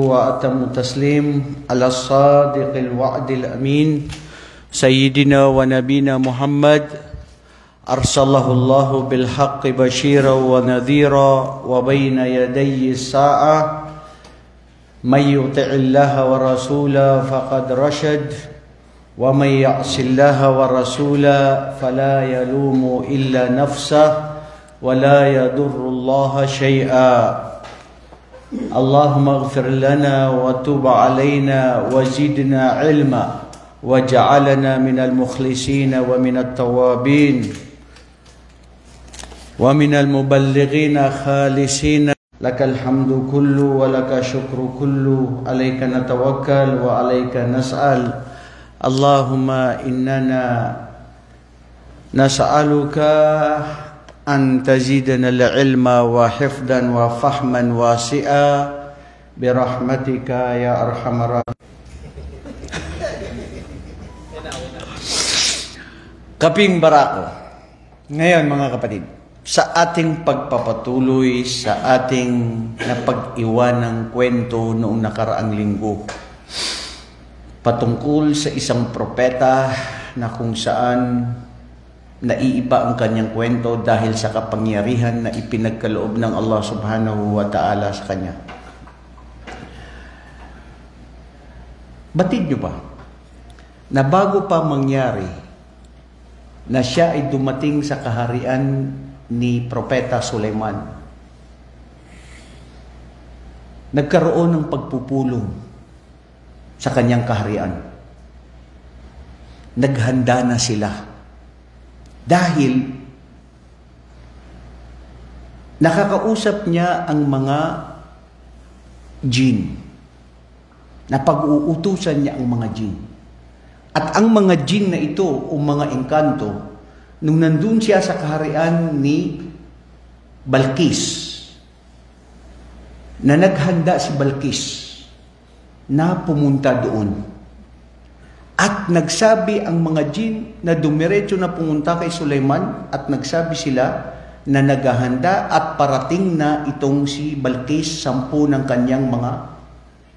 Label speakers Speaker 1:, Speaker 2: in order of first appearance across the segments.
Speaker 1: وأتم التسليم على الصادق الوعد الأمين سيدنا ونبينا محمد أرسله الله بالحق بشيرا ونذيرا وبين يدي الساعة من يطع الله ورسوله فقد رشد ومن يعص الله ورسوله فلا يلوم إلا نفسه ولا يضر الله شيئا اللهم اغفر لنا وتب علينا وزدنا علما وجعلنا من المخلصين ومن التوابين ومن المبلغين خالصين لك الحمد كله ولك الشكر كله عليك نتوكل وعليك نسأل اللهم إننا نسألك أن تزيدنا العلم وحفظا وفهما واسعا برحمتك يا أرحم الراحمين. Kaping barako. Ngayon mga kapatid, sa ating pagpapatuloy sa ating napag-iwanang kwento noong nakaraang linggo patungkol sa isang propeta na kung saan naiiba ang kanyang kwento dahil sa kapangyarihan na ipinagkaloob ng Allah subhanahu wa ta'ala sa kanya. Batid nyo ba na bago pa mangyari na siya ay dumating sa kaharian ni Propeta Sulaiman, nagkaroon ng pagpupulong sa kanyang kaharian. Naghanda na sila dahil nakakausap niya ang mga jin, na pag-uutusan niya ang mga jin. At ang mga jin na ito o mga engkanto, nung nandun siya sa kaharian ni Balkis, na naghanda si Balkis na pumunta doon. At nagsabi ang mga jin na dumiretso na pumunta kay Sulaiman at nagsabi sila na naghahanda at parating na itong si Balkis, 10 ng kanyang mga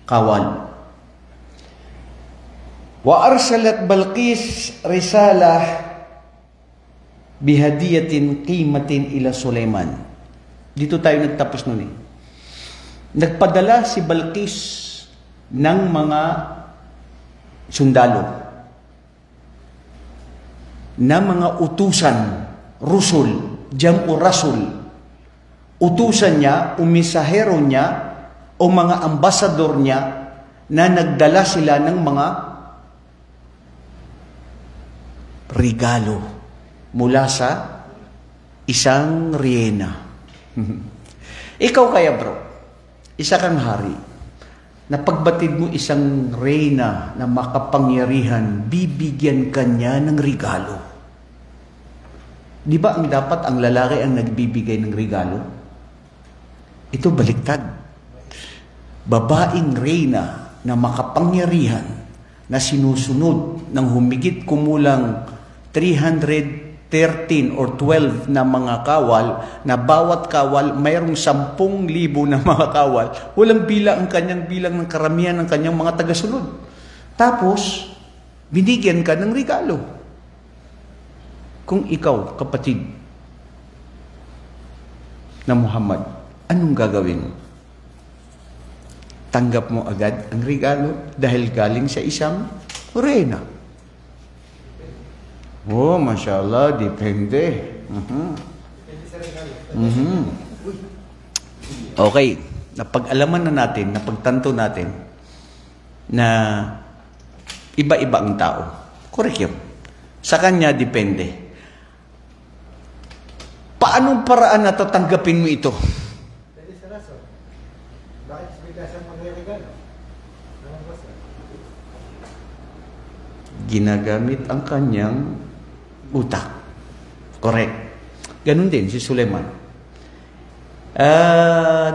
Speaker 1: kawal. Wa arsalat Balqis risalah bihadiyatin qimatin ila Sulaiman. Dito tayo nagtapos nun eh. Nagpadala si Balqis ng mga sundalo, na mga utusan, rusul, jam'u rasul. Utusan niya, umisahero niya, o mga ambasador niya na nagdala sila ng mga regalo mula sa isang reyna. Ikaw kaya bro, isa kang hari, na pagbatid mo isang reyna na makapangyarihan, bibigyan kanya ng regalo. Di ba ang dapat ang lalaki ang nagbibigay ng regalo? Ito baliktad. Babaeng reyna na makapangyarihan na sinusunod ng humigit kumulang 313 or 12 na mga kawal, na bawat kawal mayroong 10,000 na mga kawal. Walang bilang ang kanyang bilang ng karamihan ng kanyang mga tagasunod. Tapos, binigyan ka ng regalo. Kung ikaw, kapatid na Muhammad, anong gagawin mo? Tanggap mo agad ang regalo dahil galing sa isang reyna. Oh, mashallah, depende. Okay, napag-alaman na natin, napagtanto natin na iba-iba ang tao. Correct yun. Sa kanya, depende. Paanong paraan na tatanggapin mo ito? Ginagamit ang kanyang utak. Correct. Ganun din si Sulaiman.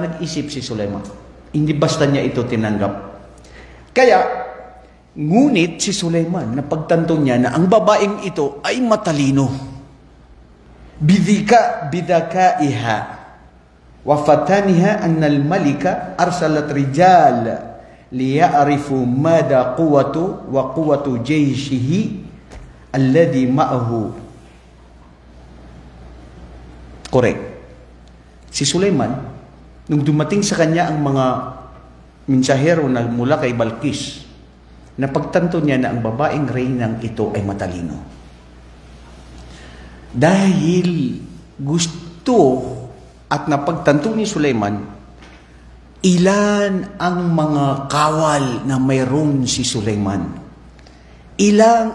Speaker 1: Nag-isip si Sulaiman. Hindi basta niya ito tinanggap. Kaya, ngunit si Sulaiman, napagtanto niya na ang babaeng ito ay matalino. Bidakaiha wa fataniha anna al-malika arsalat rijal liya'rifu mada quwwatu wa quwwatu jayshihi alladhi ma'ahu. Correct. Si Sulaiman, nung dumating sa kanya ang mga mensahero na mula kay Balkis, napagtanto niya na ang babaeng reynang ito ay matalino. Dahil gusto at napagtanto ni Sulaiman, ilan ang mga kawal na mayroon si Sulaiman.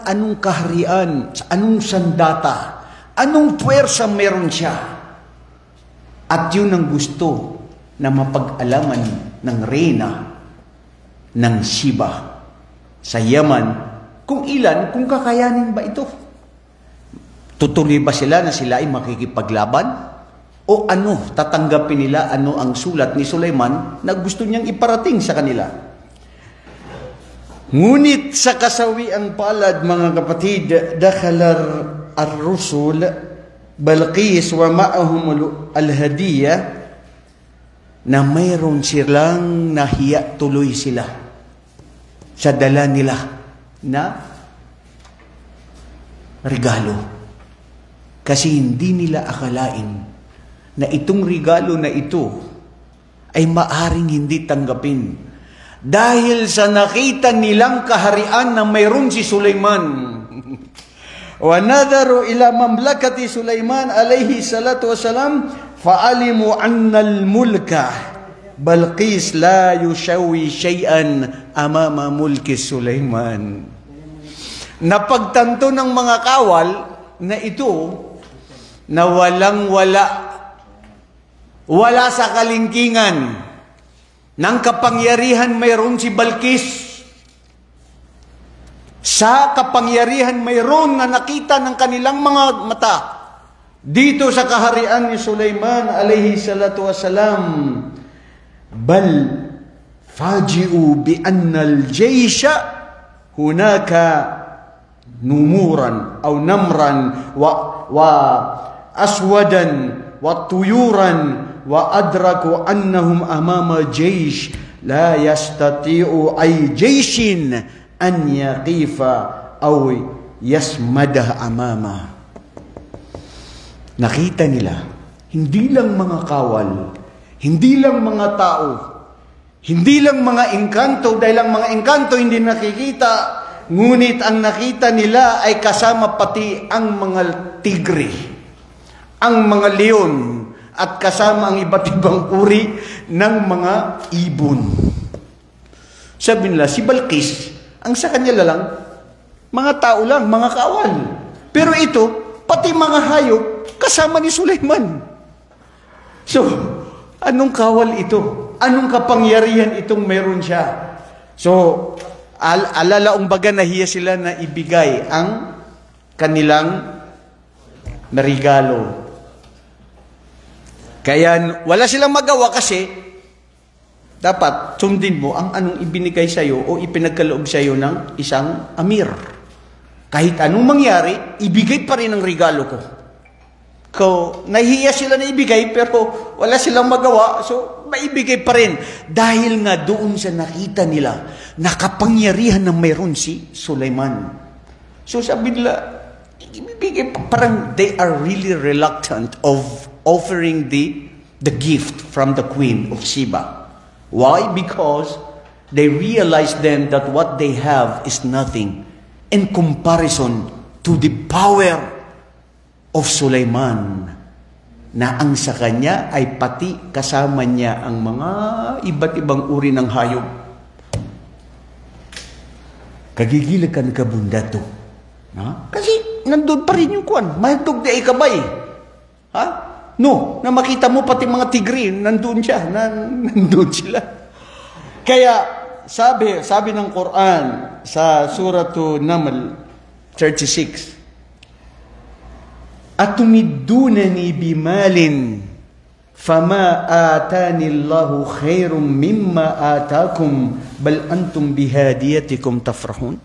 Speaker 1: Anong kaharian, anong sandata, anong puwersa meron siya. At yun ang gusto na mapag-alaman ng reyna ng Sheba sa Yaman, kung kakayanin ba ito. Tutuloy ba sila na sila ay makikipaglaban? O tatanggapin nila ang sulat ni Sulaiman na gusto niyang iparating sa kanila? Ngunit sa kasawiang palad, mga kapatid, dakhalar ar-rusul Balqis wa ma'ahum al-hadiyah, na mayroon silang nahiya tuloy sila sa dala nila na regalo. Kasi hindi nila akalain na itong regalo na ito ay maaring hindi tanggapin. Dahil sa nakita nilang kaharian na mayroon si Sulaiman. وَنَذَرُوا إِلَى مَمْلَكَةِ سُلَيْمَانَ عَلَيْهِ الصَّلَاةُ وَالسَّلَامُ فَعَلِمُوا أَنَّ الْمُلْكَ بَلْقِيسَ لَا يُسَوِّي شَيْئًا أَمَامَ مُلْكِ سُلَيْمَانَ. Napagtanto ng mga kawal na ito na wala sa kalingkingan ng kapangyarihan mayroon si Balqis. Sa kapangyarihan mayroon na nakita ng kanilang mga mata dito sa kaharian ni Sulaiman alayhi salatu wassalam. Bal faji'u bi anna al-jaysha hunaka numuran aw namran wa aswadan wa tuyuran wa adraku annahum amama jaysh la yastati'u ay jayshin an yaqifa aw yasmadah amama. Nakita nila, hindi lang mga kawal, hindi lang mga tao, hindi lang mga engkanto, dahil ang mga engkanto hindi nakikita, ngunit ang nakita nila ay kasama pati ang mga tigre, ang mga leon, at kasama ang iba't ibang uri ng mga ibon. Sabi nila, si Balqis, ang sa kanya lang, mga tao lang, mga kawal. Pero ito, pati mga hayop, kasama ni Sulaiman. So, anong kawal ito? Anong kapangyarihan itong meron siya? So, alalaong baga nahiya sila na ibigay ang kanilang regalo. Kaya wala silang magawa kasi dapat sundin mo ang anong ibinigay sa iyo o ipinagkaloob sa iyo ng isang amir. Kahit anong mangyari, ibigay pa rin ang regalo ko. Nahihiya sila na ibigay pero wala silang magawa, so maibigay pa rin. Dahil nga doon sa nakita nila, nakapangyarihan na mayroon si Sulaiman. So sabi nila, ibibigay pa, parang they are really reluctant of offering the gift from the Queen of Sheba. Why? Because they realize then that what they have is nothing in comparison to the power of Sulaiman, na ang sa kanya ay pati kasama niya ang mga iba't ibang uri ng hayop. Kagigilan ka kabunda to. Ha? Kasi nandun pa rin yung kuwan. Mahagdog di ay kabay. Ha? No, na makita mo pati mga tigre, nandun siya, nandun sila. Kaya, sabi ng Quran sa Suratu Naml 36, Atumidunani bimalin, fama atani Allahu khairum mimma atakum, bal antum bihadiyatikum tafrahun.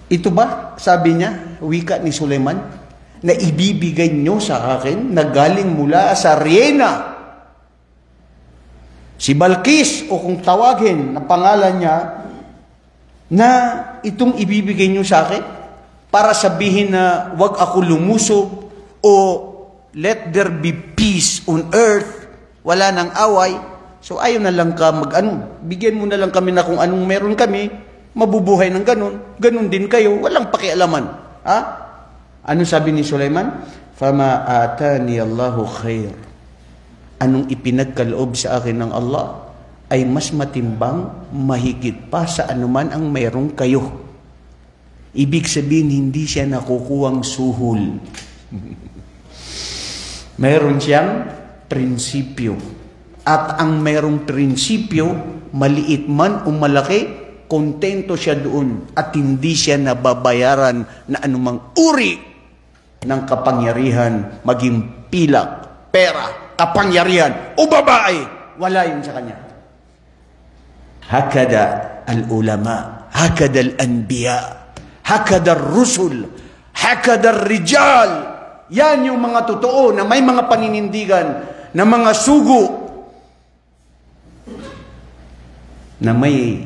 Speaker 1: Ito ba, sabi niya, wika ni Sulaiman, na ibibigay nyo sa akin na galing mula sa reyna Si Balkis, o kung tawagin na pangalan niya, na itong ibibigay niyo sa akin para sabihin na wag ako lumusob o let there be peace on earth, wala nang away. So ayaw na lang ka bigyan mo na lang kami na kung anong meron kami, mabubuhay ng ganun din kayo, walang pakialaman. Ha? Ano sabi ni Sulaiman? Fama atani Allahu khair. Anong ipinagkaloob sa akin ng Allah ay mas matimbang, mahigit pa sa anuman ang mayroong kayo. Ibig sabihin, hindi siya nakukuwang suhol. Mayroon siyang prinsipyo. At ang mayroong prinsipyo, maliit man o malaki, kontento siya doon at hindi siya nababayaran na anumang uri ng kapangyarihan, maging pilak, pera, kapangyarihan o babae. Wala yun sa kanya. Hakada al-ulama, hakada al-anbiya, hakada al-rusul, hakada al-rijal. Yan yung mga totoo na may mga paninindigan, na mga sugo, na may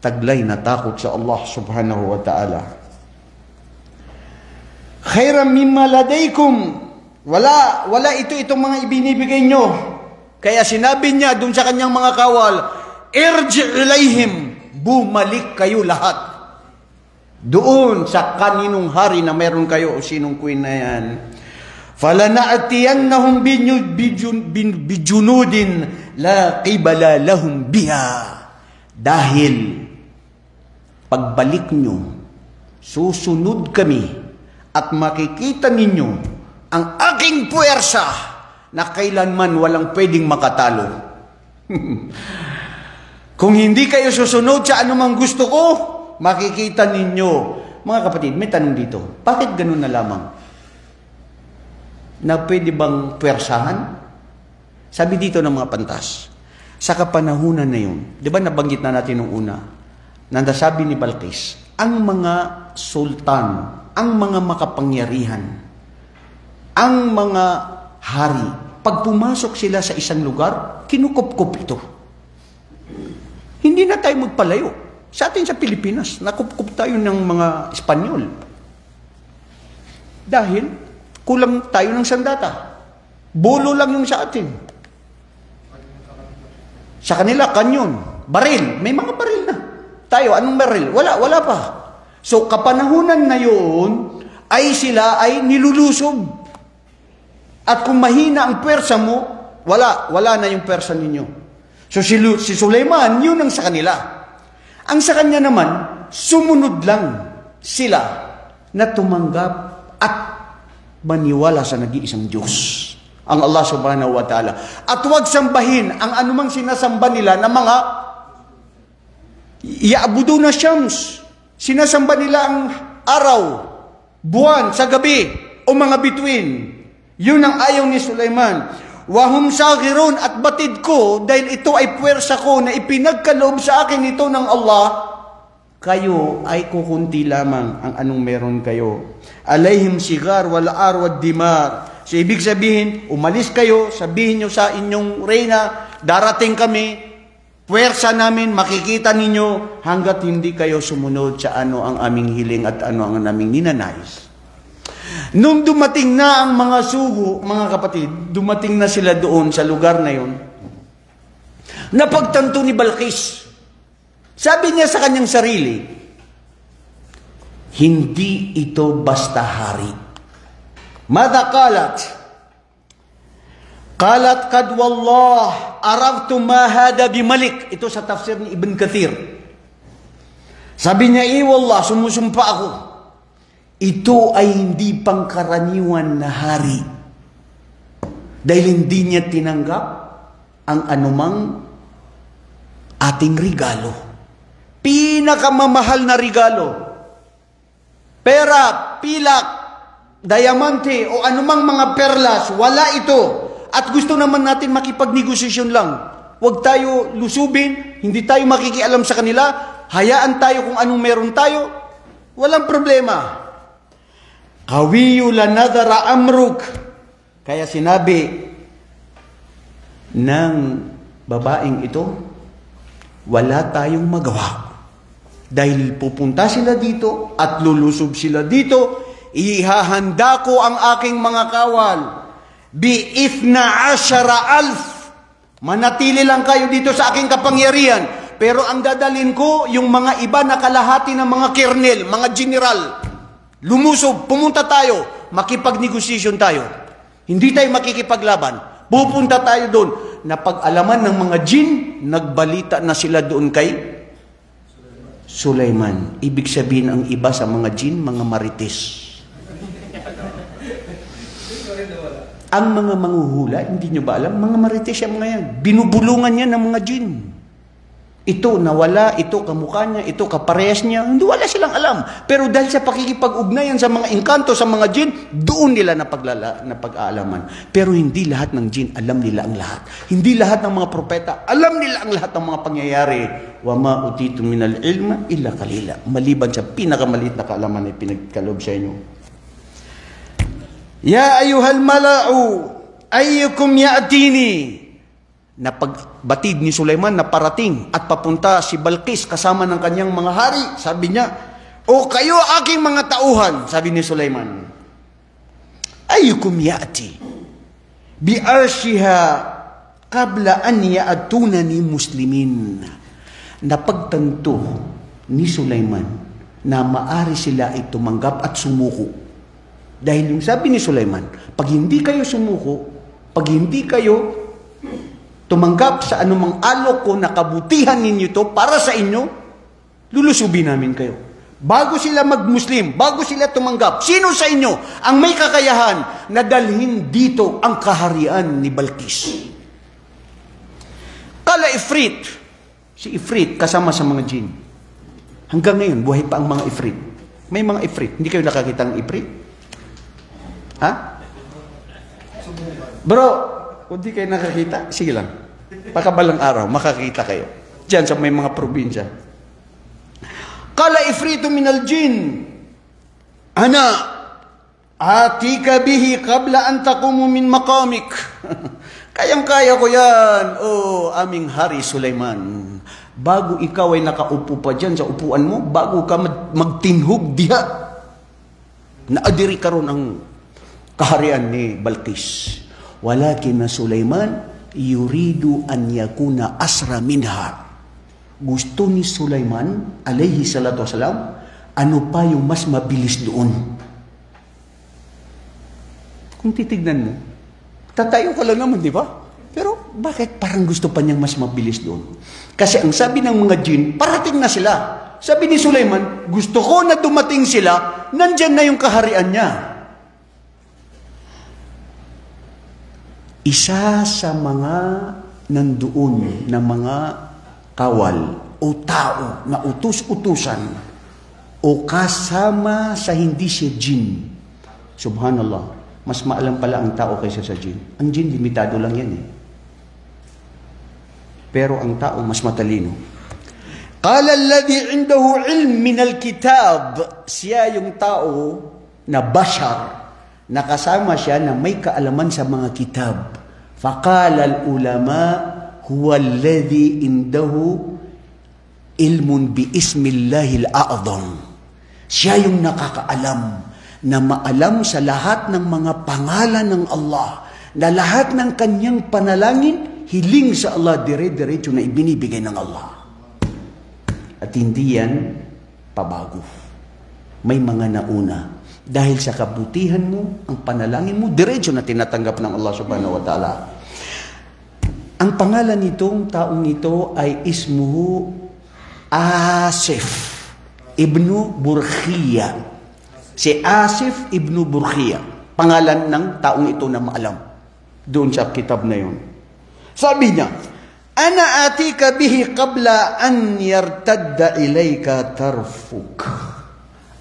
Speaker 1: taglay na takot sa Allah subhanahu wa ta'ala. Khairan mimma ladaykum. Wala itong mga ibinibigay nyo. Kaya sinabi niya dun sa kanyang mga kawal, irji ilayhim, bumalik kayo lahat. Doon sa kaninong hari na meron kayo o sinong queen na yan. فَلَنَأْتِيَنَّهُمْ بِجُنُودٍ لَا قِبَلَ لَهُمْ بِهَا. Dahil pagbalik nyo, susunod kami at makikita ninyo ang aking puwersa na kailanman walang pwedeng makatalo. Kung hindi kayo susunod sa anumang gusto ko, makikita ninyo. Mga kapatid, may tanong dito. Bakit ganun na lamang? Na pwede bang puwersahan? Sabi dito ng mga pantas, sa kapanahunan na yun, di ba nabanggit na natin nung una, nasabi ni Balkis, ang mga sultan, ang mga makapangyarihan, ang mga hari, pag pumasok sila sa isang lugar, kinukupkup ito. Hindi na tayo magpalayo. Sa atin sa Pilipinas, nakupkup tayo ng mga Espanyol. Dahil kulang tayo ng sandata. Bulo lang yung sa atin. Sa kanila, kanyon, baril. May mga baril na. Tayo, anong baril? Wala pa. So, kapanahunan na yun, ay sila ay nilulusob. At kung mahina ang pwersa mo, wala na yung pwersa ninyo. So, si Sulaiman, yun ang sa kanila. Ang sa kanya naman, sumunod lang sila na tumanggap at maniwala sa nag-iisang Diyos, ang Allah subhanahu wa ta'ala. At huwag sambahin ang anumang sinasamba nila na mga ya'buduna syams. Sinasamba nila ang araw, buwan, sa gabi, o mga bituin. Yun ang ayaw ni Sulaiman. Wahum saghirun, at batid ko, dahil ito ay puwersa ko na ipinagkaloob sa akin ito ng Allah, kayo ay kukunti lamang ang anong meron kayo. Alayhim sigar wal arwad dimar. So ibig sabihin, umalis kayo, sabihin nyo sa inyong reyna, darating kami, puwersa namin, makikita ninyo, hanggat hindi kayo sumunod sa ano ang aming hiling at ano ang aming ninanais. Nung dumating na ang mga sugo, mga kapatid, dumating na sila doon sa lugar na yun, napagtanto ni Balkis. Sabi niya sa kanyang sarili, hindi ito basta hari. Mada qalat? Qalat kad wallah araftu ma hada bimalik. Ito sa tafsir ni Ibn Kathir. Sabi niya, wallah, sumusumpa ako. Ito ay hindi pangkaraniwan na hari. Dahil hindi niya tinanggap ang anumang ating regalo. Pinakamamahal na regalo. Pera, pilak, diamante, o anumang mga perlas, wala ito. At gusto naman natin makipagnegosasyon lang. Huwag tayo lusubin, hindi tayo makikialam sa kanila, hayaan tayo kung anong meron tayo, walang problema. Qawiyu lanadhara amruk. Kaya sinabi ng babaeng ito, wala tayong magawa. Dahil pupunta sila dito at lulusob sila dito, ihahanda ko ang aking mga kawal. Bi-ithna ashara alf. Manatili lang kayo dito sa aking kapangyarihan. Pero ang dadalhin ko, yung mga iba na kalahati ng mga kernel, mga general. Lumusob, pumunta tayo, makipag-negosasyon tayo. Hindi tayo makikipaglaban. Pupunta tayo doon. Napag-alaman ng mga jin, nagbalita na sila doon kay Sulaiman. Ibig sabihin ang iba sa mga jin, mga marites. Ang mga manghuhula, hindi nyo ba alam? Mga marites yung mga yan. Binubulungan niya ng mga jin. Ito nawala, ito kamukha niya, ito kaparehas niya. Hindi, wala silang alam. Pero dahil sa pakikipag-ugnayan sa mga engkanto, sa mga jin, doon nila napag-aalaman. Pero hindi lahat ng jin, alam nila ang lahat. Hindi lahat ng mga propeta, alam nila ang lahat ng mga pangyayari. Wa ma utitum minal ilma illa qalila. Maliban sa pinakamaliit na kaalaman ay pinagkaloob sa inyo. Ya ayuhal mala'u, ayyukum ya'tini. Napagbatid ni Sulaiman na parating at papunta si Balqis kasama ng kanyang mga hari. Sabi niya, o kayo aking mga tauhan, sabi ni Sulaiman. Ayyukum ya'ti bi arshiha qabla an ya'tunani muslimin. Napagtanto ni Sulaiman na maari sila ay tumanggap at sumuko. Dahil yung sabi ni Sulaiman, pag hindi kayo sumuko, pag hindi kayo tumanggap sa anumang alok ko na kabutihan ninyo to para sa inyo, lulusubin namin kayo. Bago sila mag-Muslim, bago sila tumanggap, sino sa inyo ang may kakayahan na dalhin dito ang kaharian ni Balqis? Kala Ifrit, si Ifrit kasama sa mga jin. Hanggang ngayon, buhay pa ang mga Ifrit. May mga Ifrit. Hindi kayo nakakita ng Ifrit? Ha? Bro, kung di kayo nakakita, sige lang. Pagkabalang araw, makakita kayo. Diyan sa may mga probinsya. Kala ifritu minal jin, ana, atika bihi qabla an taqumu min maqamik. Kayang-kaya ko yan, aming Hari Sulaiman. Bago ikaw ay nakaupo pa dyan sa upuan mo, bago ka magtinhog diha, naadiri ka ron ang kaharian ni Balqis. Walakin na Sulaiman yuridu an yakuna asra minha. Gusto ni Sulaiman alayhi salatu wasalam, ano pa yung mas mabilis doon? Kung titignan mo, tatayo ka lang naman, di ba? Pero bakit parang gusto pa niyang mas mabilis doon? Kasi ang sabi ng mga jin, parating na sila. Sabi ni Sulaiman, gusto ko na dumating sila, nandyan na yung kaharian niya. Isa sa mga nandoon na mga kawal o tao na utus-utusan o kasama sa hindi siya jin. Subhanallah, mas maalam pala ang tao kaysa sa jin. Ang jin, limitado lang yan eh. Pero ang tao, mas matalino. Qala alladhi indahu ilm min alkitab. Siya yung tao na bashar, nakasama siya na may kaalaman sa mga kitab. Faqala al-ulama huwa alladhi indahu ilmun bi ismillahil a'zam. Siya yung nakakaalam na maalam sa lahat ng mga pangalan ng Allah, na lahat ng kanyang panalangin hiling sa Allah dire-diretso na ibinibigay ng Allah. At hindi yan pabago. May mga nauna. Dahil sa kabutihan mo, ang panalangin mo, diretso na tinatanggap ng Allah subhanahu wa ta'ala. Ang pangalan nitong taong ito ay ismuhu Asif ibnu Burkhiyya. Si Asif ibnu Burkhiyya. Pangalan ng taong ito na maalam. Doon sa kitab na yun. Sabi niya, ana atika bihi qabla an yartadda ilayka tarfuk.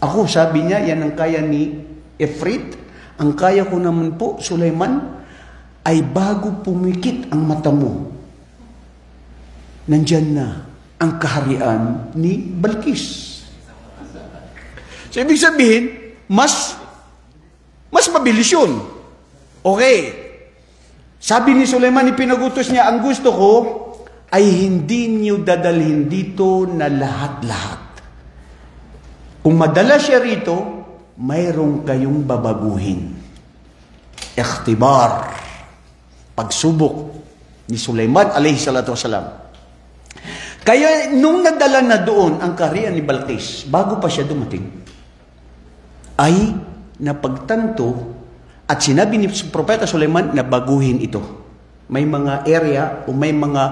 Speaker 1: Ako, sabi niya, yan ang kaya ni Ifrit. Ang kaya ko naman po, Sulaiman, ay bago pumikit ang mata mo, nandyan na ang kaharian ni Balqis. So, ibig sabihin, mas mabilis yun. Okay. Sabi ni Sulaiman, ipinagutos niya, ang gusto ko, ay hindi niyo dadalhin dito na lahat-lahat. Kung madala siya rito, mayroong kayong babaguhin. Ikhtibar, pagsubok ni Sulaiman alayhi salatu wasalam. Kaya nung nadala na doon ang kaharian ni Balqis, bago pa siya dumating, ay napagtanto at sinabi ni Propeta Sulaiman na baguhin ito. May mga area o may mga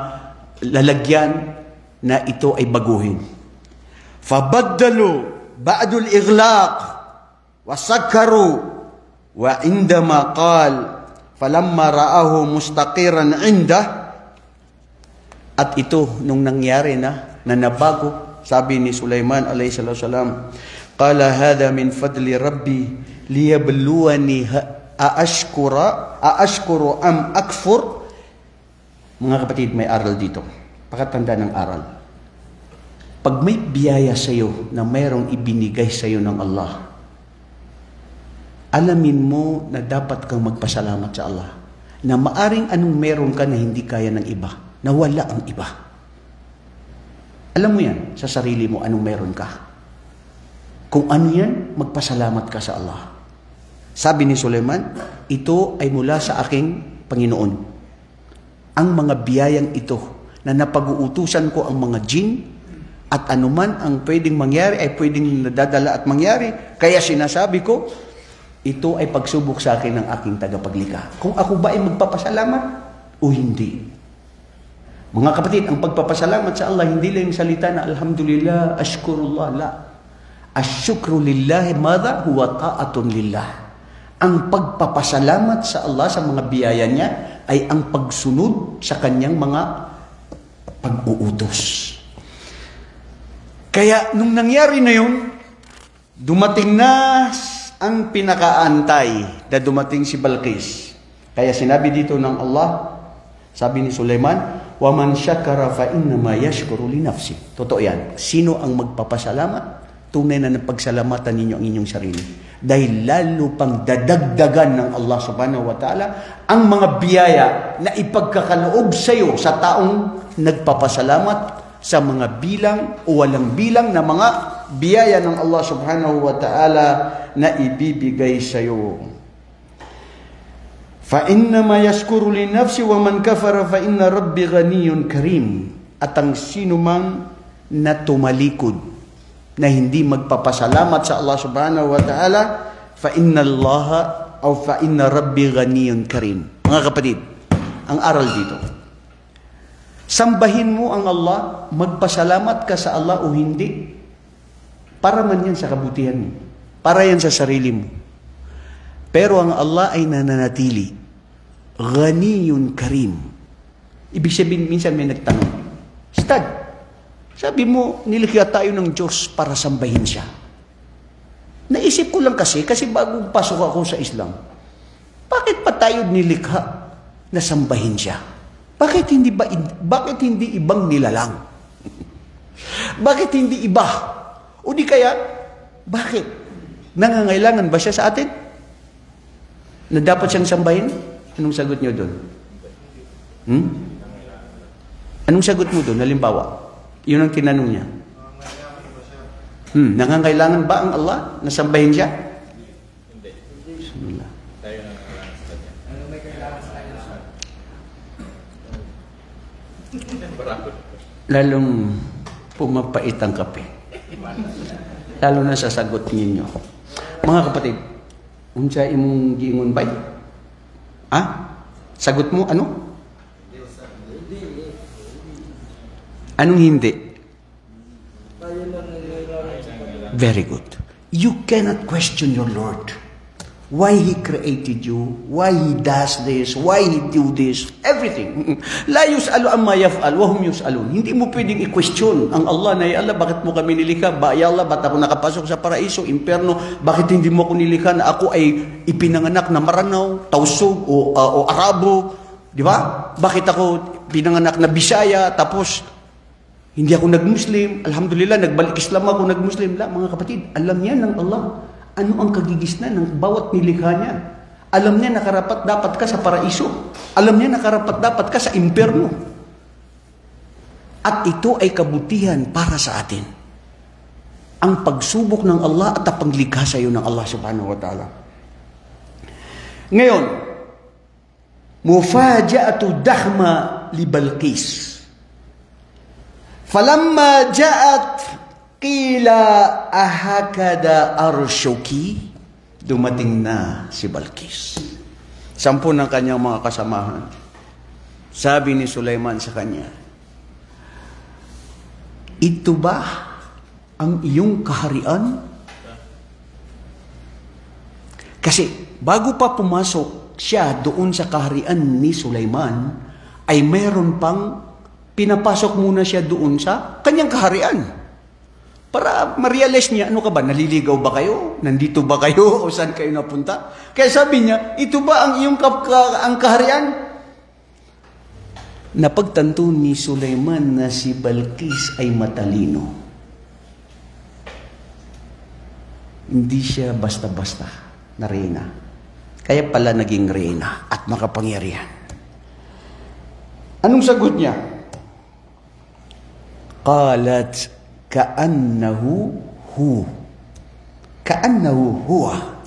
Speaker 1: lalagyan na ito ay baguhin. Fabaddalu ba'dul ighlaq wasakkaru wa indama qal falamma ra'ahu mustaqiran indah, at ito nung nangyari na nabago, sabi ni Sulaiman alayhi salatu wasalam, qala hadha min fadli rabbi liyabluwani aashkuru am akfur. Mga kapatid, may aral dito. Pakatanda ng aral. Pag may biyaya sa iyo na mayroong ibinigay sa iyo ng Allah, alamin mo na dapat kang magpasalamat sa Allah. Na maaring anong meron ka na hindi kaya ng iba. Na wala ang iba. Alam mo yan sa sarili mo anong meron ka. Kung ano yan, magpasalamat ka sa Allah. Sabi ni Sulaiman, ito ay mula sa aking Panginoon. Ang mga biyayang ito na napag-uutusan ko ang mga jin at anuman ang pwedeng mangyari ay pwedeng nadadala at mangyari. Kaya sinasabi ko, ito ay pagsubok sa akin ng aking tagapaglikha. Kung ako ba ay magpapasalamat o hindi. Mga kapatid, ang pagpapasalamat sa Allah, hindi lang yung salita na alhamdulillah, ashkurullah, la. Asyukru lillahi madha huwa ta'atun lillah. Ang pagpapasalamat sa Allah sa mga biyaya niya ay ang pagsunod sa kanyang mga pag-uutos. Kaya nung nangyari na yun, dumating na ang pinakaantay na dumating si Balqis. Kaya sinabi dito ng Allah, sabi ni Sulaiman, وَمَنْ شَكَرَ فَإِنَّمَا يَشْكُرُ لِنَفْسِهِ. Totoo yan. Sino ang magpapasalamat? Tunay na napagsalamatan ninyo ang inyong sarili. Dahil lalo pang dadagdagan ng Allah subhanahu wa ta'ala ang mga biyaya na ipagkakaloob sa iyo sa taong nagpapasalamat sa mga bilang o walang bilang na mga biyaya ng Allah subhanahu wa ta'ala na ibibigay sa iyo. فَإِنَّمَا يَشْكُرُ لِنَفْسِ وَمَنْ كَفَرَ فَإِنَّ رَبِّ غَنِيٌّ كَرِيمٌ. At ang sinumang na tumalikod na hindi magpapasalamat sa Allah subhanahu wa ta'ala, فَإِنَّ اللَّهَ أو فَإِنَّ رَبِّ غَنِيٌّ كَرِيمٌ. Mga kapatid, ang aral dito, sambahin mo ang Allah, magpasalamat ka sa Allah o hindi, para man yan sa kabutihan mo, para yan sa sarili mo. Pero ang Allah ay nananatili, Ghaniyun Karim. Ibig sabihin, minsan may nagtanong, Ustad, sabi mo, nilikha tayo ng Diyos para sambahin siya. Naisip ko lang kasi bago pasok ako sa Islam, bakit pa tayo nilikha na sambahin siya? Bakit hindi ibang nilalang? Bakit hindi iba? O di kaya, bakit? Nangangailangan ba siya sa atin? Na dapat siyang sambahin? Anong sagot niyo doon? Anong sagot mo doon? Halimbawa, yun ang tinanong niya. Nangangailangan ba ang Allah na sambahin siya?
Speaker 2: Hindi.
Speaker 1: Bismillah.
Speaker 2: Tayo na nangangailangan sa kanya.
Speaker 3: Ano may kailangan sa kanya?
Speaker 1: Lalong pumapait ang kape. Lalo na sa sagot ninyo. Mga kapatid, unsa imong giingon bay? Ha? Sagot mo ano? Anong hindi? Very good. You cannot question your Lord. Why He created you, why He does this, why He do this, everything. La yus'alu amma yaf'al, wa hum yus'alun. Hindi mo pwedeng i-question ang Allah na, ya Allah, bakit mo kami nilikha? Ya Allah, ba't ako nakapasok sa paraiso, impyerno? Bakit hindi mo ako nilikha na ako ay ipinanganak na Maranaw, Tausug, o Arabo? Di ba? Bakit ako pinanganak na Bisaya, tapos hindi ako nag-Muslim? Alhamdulillah, nagbalik Islam ako, nag-Muslim. La, mga kapatid, alam niya ng Allah ano ang kagigisnan ng bawat nilikha niya. Alam niya nakarapat dapat ka sa paraiso. Alam niya nakarapat dapat ka sa impyerno. At ito ay kabutihan para sa atin. Ang pagsubok ng Allah at ang panglikha sa iyo ng Allah subhanahu wa ta'ala. Ngayon, mufaja'atu dahma li Balqis. Falamma ja'at qila ahakada arshuki, dumating na si Balqis. 10 ng kanyang mga kasamahan. Sabi ni Sulaiman sa kanya, ito ba ang iyong kaharian? Kasi bago pa pumasok siya doon sa kaharian ni Sulaiman, ay mayroon pang pinapasok muna siya doon sa kanyang kaharian. Para ma-realize niya, ano ka ba, naliligaw ba kayo? Nandito ba kayo? O saan kayo napunta? Kaya sabi niya, ito ba ang iyong ang kaharian? Napagtanto ni Sulaiman na si Balqis ay matalino. Hindi siya basta-basta na reyna. Kaya pala naging reyna at makapangyarihan. Anong sagot niya? Qalat ka'annahu hu. Ka'annahu huwa.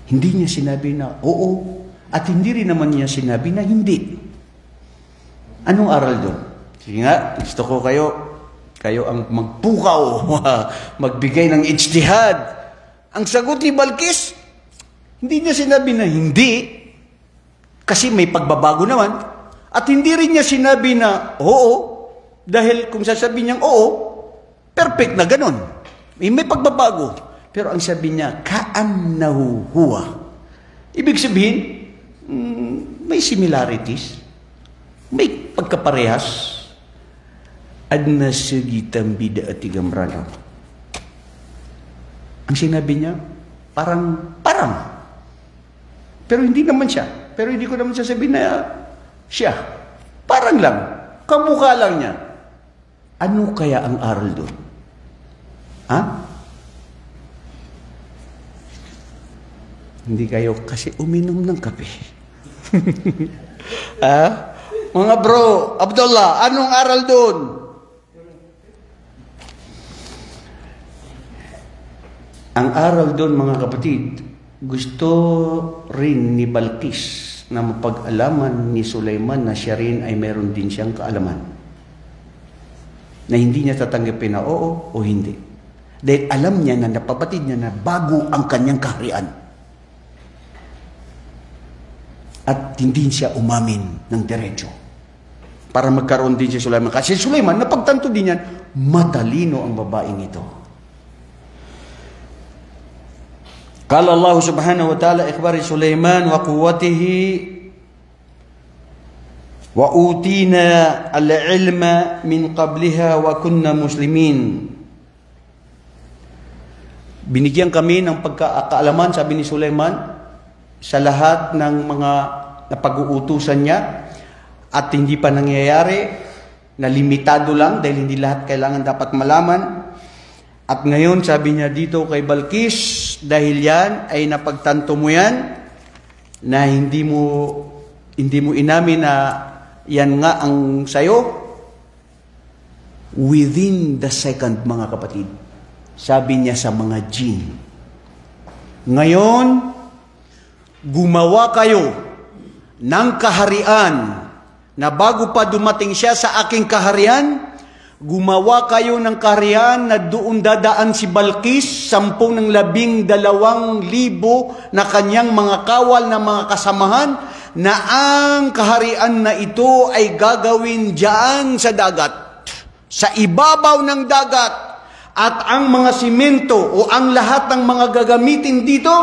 Speaker 1: Hindi niya sinabi na oo, at hindi rin naman niya sinabi na hindi. Anong aral doon? Sige nga, gusto ko kayo ang magpukaw, magbigay ng ijtihad. Ang sagot ni Balqis, hindi niya sinabi na hindi, kasi may pagbabago naman. At hindi rin niya sinabi na oo, dahil kung sasabihin niyang oo, perfect na ganon. May pagbabago. Pero ang sabi niya, ka'annahu huwa. Ibig sabihin, may similarities. May pagkaparehas. Adna sagitan bidaati gamrano. Ang sinabi niya, parang. Pero hindi naman siya. Pero hindi ko naman sasabihin na siya. Parang lang. Kamukha lang niya. Ano kaya ang aral doon? Ha? Hindi kayo kasi uminom ng kape. Mga bro, Abdullah, anong aral doon? Ang aral doon, mga kapatid, gusto rin ni Balqis na mapag-alaman ni Sulaiman na siya rin ay meron din siyang kaalaman. Na hindi niya tatanggapin na oo o hindi. Dahil alam niya na napabatid niya na bago ang kanyang kaharian. At hindi siya umamin ng diretso. Para magkaroon din si Sulaiman. Kasi Sulaiman, napagtanto din yan, matalino ang babaeng ito. Qala Allah subhanahu wa ta'ala ikhbari Sulaiman wa quwwatihi wa utina al-ilma min qabliha wa kunna muslimin. Binigyan kami ng pagkakaalaman, sabi ni Sulaiman, sa lahat ng mga napag-uutusan niya at hindi pa nangyayari, na limitado lang dahil hindi lahat kailangan dapat malaman. At ngayon, sabi niya dito kay Balqis, dahil yan ay napagtanto mo yan, na hindi mo inamin na yan nga ang sayo, within the second, mga kapatid, sabi niya sa mga jinn, ngayon, gumawa kayo ng kaharian na bago pa dumating siya sa aking kaharian, gumawa kayo ng kaharian na doon dadaan si Balqis, 10,000 na kanyang mga kawal na mga kasamahan, na ang kaharian na ito ay gagawin diyan sa dagat, sa ibabaw ng dagat, at ang mga simento o ang lahat ng mga gagamitin dito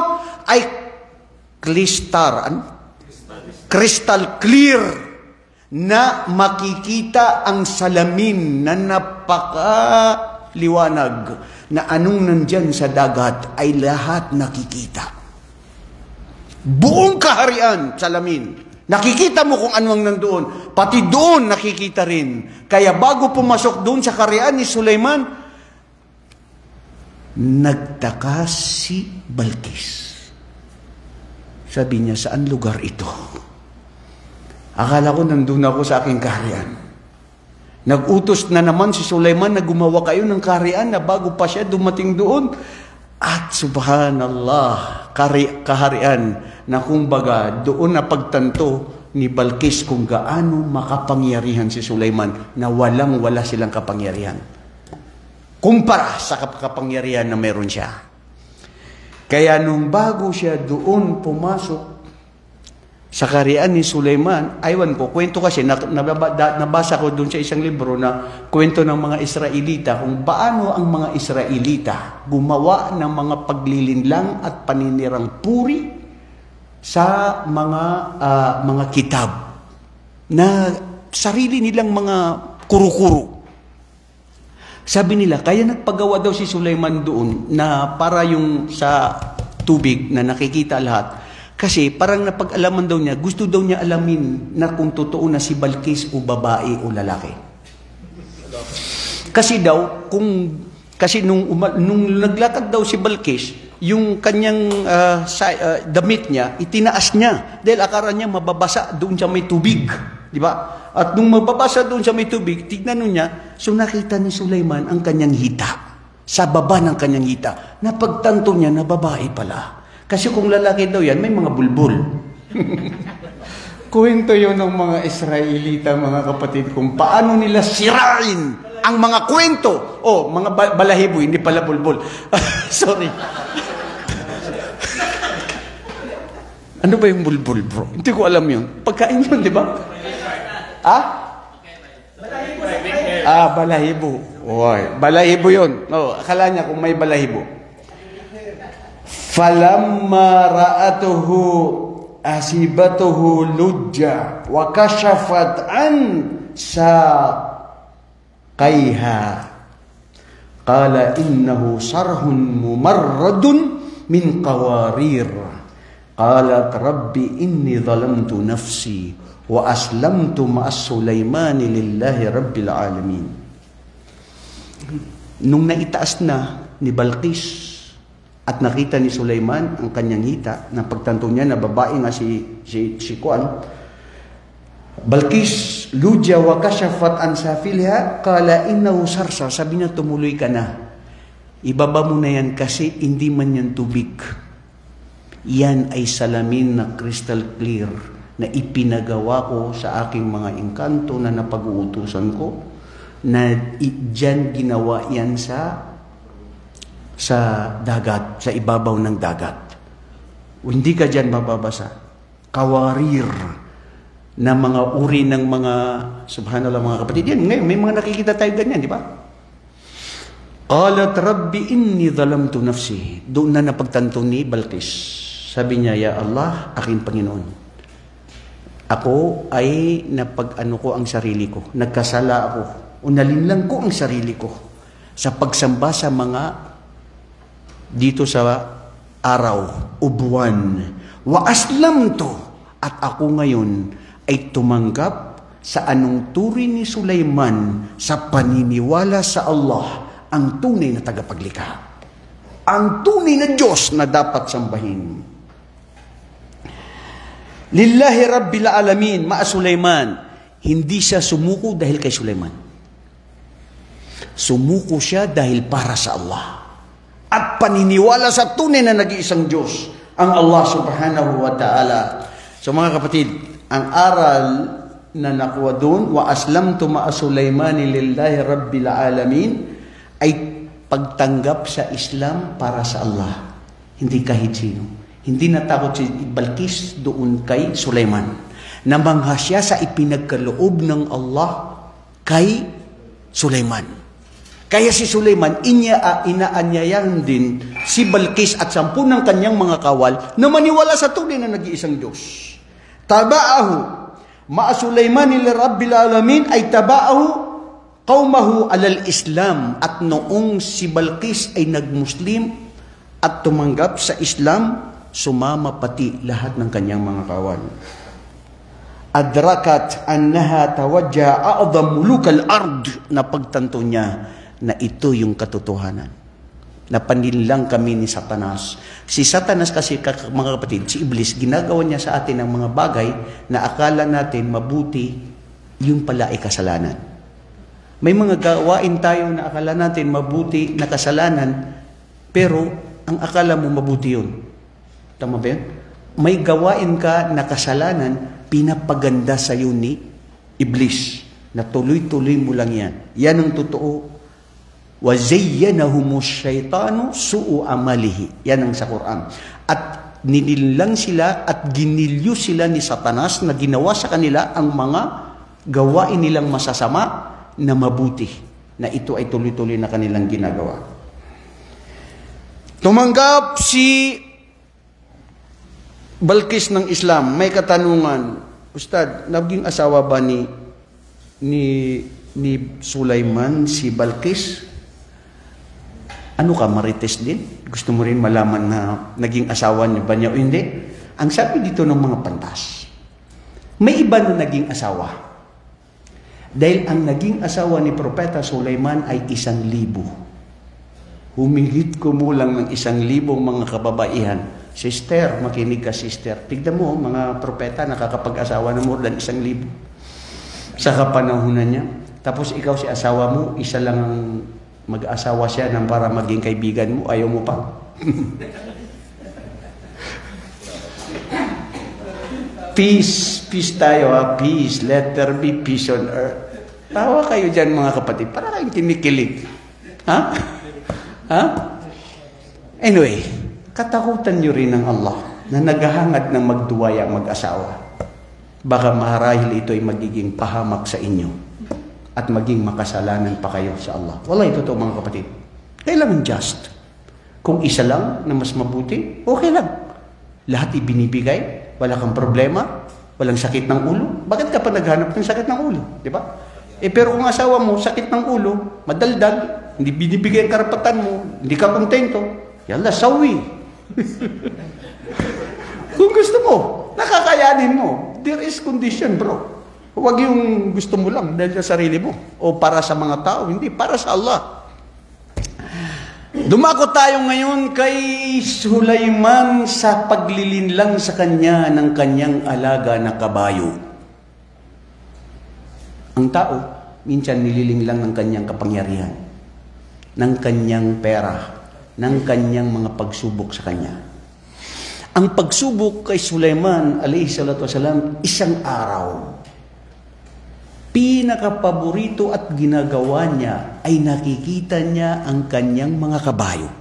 Speaker 1: ay crystal clear, na makikita ang salamin na napakaliwanag, na anong nandyan sa dagat ay lahat nakikita. Buong kaharian, salamin. Nakikita mo kung ano ang nandoon. Pati doon nakikita rin. Kaya bago pumasok doon sa kaharian ni Sulaiman, nagtaka si Balqis. Sabi niya, saan lugar ito? Akala ko nandun ako sa aking kaharian. Nag-utos na naman si Sulaiman na gumawa kayo ng kaharian na bago pa siya dumating doon. At subhanallah, kaharian na kumbaga doon na pagtanto ni Balkis kung gaano makapangyarihan si Sulaiman na walang-wala silang kapangyarihan. Kumpara sa kapangyarihan na meron siya. Kaya nung bago siya doon pumasok sa kaharian ni Sulaiman, aywan ko, kwento kasi, nabasa ko doon sa isang libro na kwento ng mga Israelita kung paano ang mga Israelita gumawa ng mga paglilinlang at paninirang puri sa mga kitab na sarili nilang mga kuro-kuro. Sabi nila, kaya nagpagawa daw si Sulaiman doon na para yung sa tubig na nakikita lahat. Kasi parang napag-alaman daw niya, gusto daw niya alamin na kung totoo na si Balkis o babae o lalaki. Kasi daw, nung naglakad daw si Balkis, yung kanyang damit niya, itinaas niya. Dahil akala niya mababasa doon sa may tubig. Di ba? At nung mababasa doon sa may tubig, tignan niya, so nakita ni Sulaiman ang kanyang hita. Sa baba ng kanyang hita. Napagtanto niya na babae pala. Kasi kung lalaki daw yan, may mga bulbul. Kwento yun ng mga Israelita, mga kapatid, kung paano nila sirain ang mga kwento. Oh, mga balahibo, hindi pala bulbul. Sorry. Ano ba yung bulbul, bro? Hindi ko alam yun. Pagkain yun, di ba? Balahibo. Oy, balahibo yun. Oh, akala niya kung may balahibo. Falamma ra'atuhu asibatuhu lujja wa kashafat an saqaiha qala innahu sarhun mumarradun min qawarir qalat rabbi inni zalamtu nafsi wa aslamtu ma'as Sulaymani lillahi rabbil alamin. Nung naitaas na ni Balkis at nakita ni Sulaiman ang kanyang hita, na pagtanto niya na babae nga si Kuan, Balkis, lujja wa kashafat an safilha, qala innahu sarsar, sabi niya tumuloy ka na. Ibaba mo na yan kasi hindi man yan tubig. Yan ay salamin na crystal clear na ipinagawa ko sa aking mga engkanto na napag-uutusan ko, na dyan ginawa yan sa dagat, sa ibabaw ng dagat. Hindi ka dyan mababasa. Kawarir na mga uri ng mga, subhanallah mga kapatid, yan, ngayon may mga nakikita tayo ganyan, di ba? Qalat rabbi inni zalamtu nafsi. Doon na napagtanto ni Balkis. Sabi niya, ya Allah, aking Panginoon, ako ay napag-ano ko ang sarili ko. Nagkasala ako. Unalinlang ko ang sarili ko sa pagsamba sa mga dito sa araw o buwan. Wa aslamtu, at ako ngayon ay tumanggap sa anong turing ni Sulaiman sa paniniwala sa Allah, ang tunay na tagapaglikha, ang tunay na Diyos na dapat sambahin. Lillahi Rabbil Alamin, ma'a Sulaiman. Hindi siya sumuko dahil kay Sulaiman. Sumuko siya dahil para sa Allah. At paniniwala sa tunay na nag-iisang Diyos, ang Allah subhanahu wa ta'ala. So mga kapatid, ang aral na nakuha doon, wa aslamtu ma'a Sulaymani lillahi rabbil alamin, ay pagtanggap sa Islam para sa Allah. Hindi kahit sino. Hindi natakot si Balkis doon kay Sulaiman. Namangha siya sa ipinagkaloob ng Allah kay Sulaiman. Kaya si Sulaiman, inaanyayan din si Balkis at 10 ng kanyang mga kawal na maniwala sa tunay na nag-iisang Diyos. Taba'ahu ma'a Sulaymani lirabbil alamin, ay taba'ahu qawmahu alal Islam. At noong si Balkis ay nag-Muslim at tumanggap sa Islam, sumama pati lahat ng kanyang mga kawal. Adrakat annaha tawajja a'dham mulukal ard, na pagtanto niya na ito yung katotohanan. Napanlinlang kami ni Satanas. Si Satanas kasi, mga kapatid, si Iblis, ginagawa niya sa atin ng mga bagay na akala natin mabuti, yung pala ay kasalanan. May mga gawain tayo na akala natin mabuti na kasalanan, pero ang akala mo mabuti yun. Tama ba yun? May gawain ka na kasalanan, pinapaganda sa iyo ni Iblis. Na tuloy-tuloy mo lang yan. Yan ang totoo. وَزَيَّنَهُمُ الشَّيْطَانُ سُوءُ عَمَلِهِ. Yan ang sa Quran. At ninilang sila at ginilyo sila ni Satanas na ginawa sa kanila ang mga gawain nilang masasama na mabuti. Na ito ay tuloy-tuloy na kanilang ginagawa. Tumanggap si Balkis ng Islam. May katanungan, Ustad, naging asawa ba ni Sulaiman si Balkis? Ano ka, marites din? Gusto mo rin malaman na naging asawa niya ba niya o hindi? Ang sabi dito ng mga pantas, may iba na naging asawa. Dahil ang naging asawa ni Propeta Sulaiman ay 1,000. Humingit kumulang ng 1,000 mga kababaihan. Sister, makinig ka sister. Tignan mo, mga propeta nakakapag-asawa na more than 1,000. Sa kapanahunan niya. Tapos ikaw si asawa mo, isa lang ang mag-asawa siya nang para maging kaibigan mo, ayaw mo pa. Peace tayo ha, peace. Let there be peace on earth. Tawa kayo dyan mga kapatid, para kayong kinikilig. Ha? Anyway, katakutan nyo rin ng Allah na naghahangad ng magduwaya ang mag-asawa. Baka marahil ito ay magiging pahamak sa inyo at maging makasalanan pa kayo sa Allah. Wallahi, totoo mga kapatid. Kailangan just. Kung isa lang na mas mabuti, okay lang. Lahat ibinibigay, wala kang problema, walang sakit ng ulo. Bakit ka pa naghanap ng sakit ng ulo? Di ba? Pero kung asawa mo, sakit ng ulo, madaldal, hindi binibigay ang karapatan mo, hindi ka kontento, yalla, sawi. Kung gusto mo, nakakayanin mo. There is condition, bro. Huwag yung gusto mo lang dahil sa sarili mo o para sa mga tao, hindi, para sa Allah. Dumako tayo ngayon kay Sulaiman sa paglilinlang sa kanya ng kanyang alaga na kabayo. Ang tao, minsan nililinglang ng kanyang kapangyarihan, ng kanyang pera, ng kanyang mga pagsubok sa kanya. Ang pagsubok kay Sulaiman, alayhi salatu wasalam, isang araw. Pinakapaborito at ginagawa niya ay nakikita niya ang kanyang mga kabayo.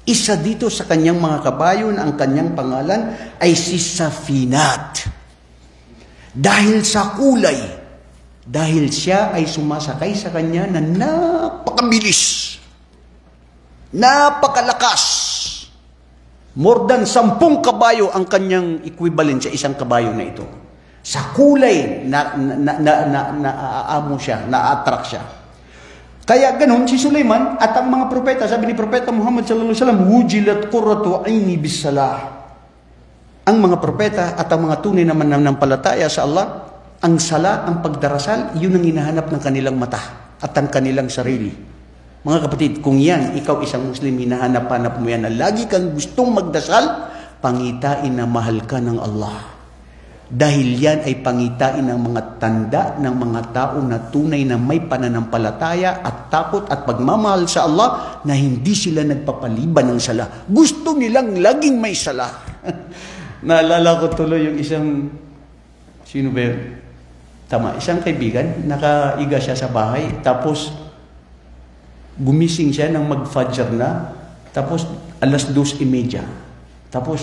Speaker 1: Isa dito sa kanyang mga kabayo na ang kanyang pangalan ay si Safinat. Dahil sa kulay, dahil siya ay sumasakay sa kanya na napakabilis, napakalakas. More than 10 kabayo ang kanyang equivalent sa isang kabayo na ito. Sa kulay, naaamo siya, na-attract siya. Kaya ganun, si Sulaiman at ang mga propeta, sabi ni Propeta Muhammad sallallahu alaihi wasallam, wujilat qurratu aini bis-salah. Ang mga propeta at ang mga tunay naman nanampalataya sa Allah, ang sala, ang pagdarasal, yun ang hinahanap ng kanilang mata at ang kanilang sarili. Mga kapatid, kung yan, ikaw isang Muslim, hinahanap-hanap mo yan na lagi kang gustong magdasal, pangitain na mahal ka ng Allah. Dahil yan ay pangitain ng mga tanda ng mga tao na tunay na may pananampalataya at takot at pagmamahal sa Allah na hindi sila nagpapaliban ng sala. Gusto nilang laging may sala. Naalala ko tuloy yung isang, sino ba yun? Tama, isang kaibigan, nakaiga siya sa bahay, tapos gumising siya nang mag-fajr na, tapos 2:30. Tapos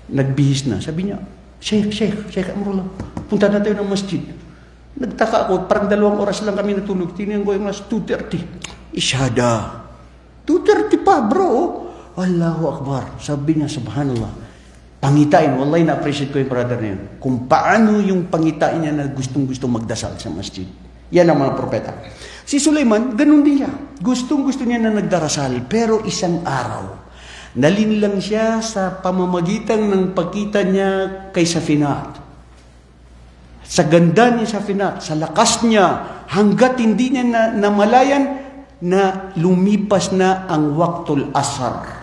Speaker 1: nagbihis na. Sabi niya, Sheikh Amrullah, punta na tayo ng masjid. Nagtaka ako, parang 2 oras lang kami natulog. Tinignan ko yung 2:30. Isyada. 2:30 pa, bro. Allahu Akbar. Sabi niya, subhanallah. Pangitain, wallahi na-appreciate ko yung brother na yun. Kung paano yung pangitain niya na gustong-gustong magdasal sa masjid. Yan ang mga propeta. Si Sulaiman, ganun din siya. Gustong-gusto niya na nagdarasal. Pero isang araw, nalinlang siya sa pamamagitan ng pagkita niya kay Safinat. Sa ganda ni Safinat, sa lakas niya, hanggat hindi niya namalayan na lumipas na ang waktul asar.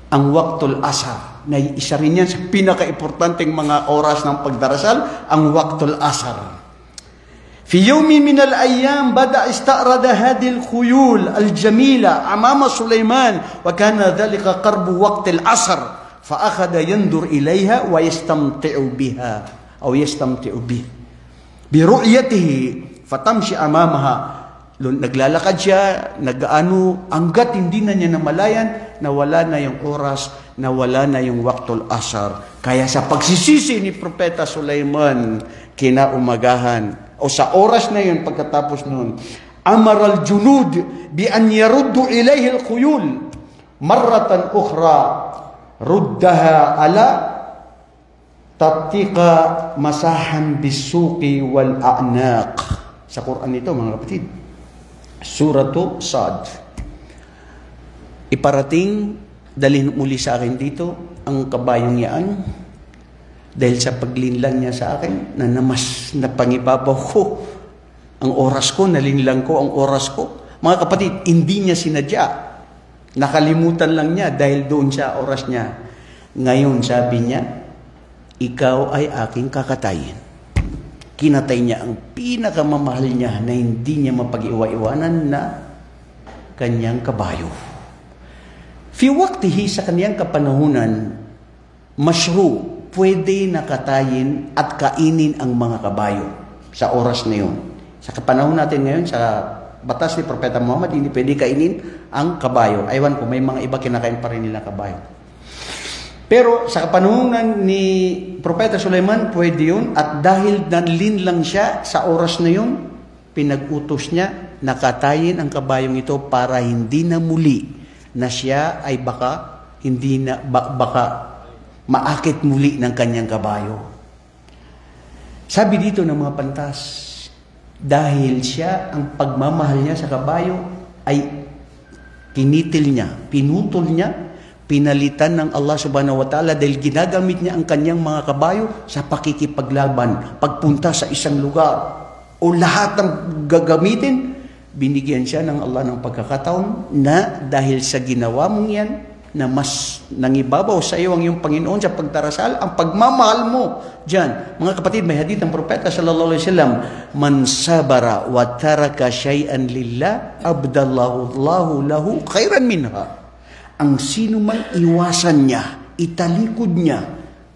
Speaker 1: Ang waktul asar, na isa rin yan sa pinaka-importanteng mga oras ng pagdarasal, ang waktul asar. في يوم من الأيام بدأ استعرض هذه الخيول الجميلة أمام سليمان وكان ذلك قرب وقت العصر فأخذ ينظر إليها ويستمتع بها أو يستمتع به برؤيته فتمشي أمامها. Naglalakad siya, hanggat hindi na niya namalayan, nawala na yung oras, nawala na yung waktul asar. Kaya sa pagsisisi ni Propeta Sulaiman, kinaumagahan, o sa oras na yun, pagkatapos nun, amar al-junud bi an yaruddu ilayhi al-khuyul marratan ukhra ruddaha ala tattika masahan bisuqi wal a'naq. Sa Quran ito, mga kapatid, Suratu Sad. Iparating, dalhin muli sa akin dito ang kabayong yaan dahil sa paglinlang niya sa akin na napangibabaw ko ang oras ko, nalinlang ko ang oras ko. Mga kapatid, hindi niya sinadya. Nakalimutan lang niya dahil doon sa oras niya. Ngayon sabi niya, ikaw ay aking kakatayin. Kinatay niya ang pinakamamahal niya na hindi niya mapag-iwa-iwanan na kanyang kabayo. Fi waqtihi, sa kanyang kapanahunan, mashru, pwede nakatayin at kainin ang mga kabayo sa oras na yun. Sa kapanahon natin ngayon, sa batas ni Propeta Muhammad, hindi pwede kainin ang kabayo. Aywan ko, may mga iba kinakain pa rin nila kabayo. Pero sa kapanahunan ni Propeta Sulaiman, pwede yun. At dahil nanlin lang siya sa oras na yun, pinag-utos niya, nakatayin ang kabayong ito para hindi na muli na siya ay baka maakit muli ng kanyang kabayo. Sabi dito ng mga pantas, dahil siya, ang pagmamahal niya sa kabayo ay kinitil niya, pinutol niya, pinalitan ng Allah subhanahu wa ta'ala dahil ginagamit niya ang kanyang mga kabayo sa pakikipaglaban, pagpunta sa isang lugar o lahat ng gagamitin, binigyan siya ng Allah ng pagkakataon na dahil sa ginawa mong yan, na mas nangibabaw sa iyo ang iyong Panginoon sa pagdarasal, ang pagmamahal mo dyan. Mga kapatid, may hadith ng Propeta sallallahu alaihi wasallam, man sabara wa taraka shay'an lillah abdallahu Allahu lahu khairan minha. Ang sino man iwasan niya, italikod niya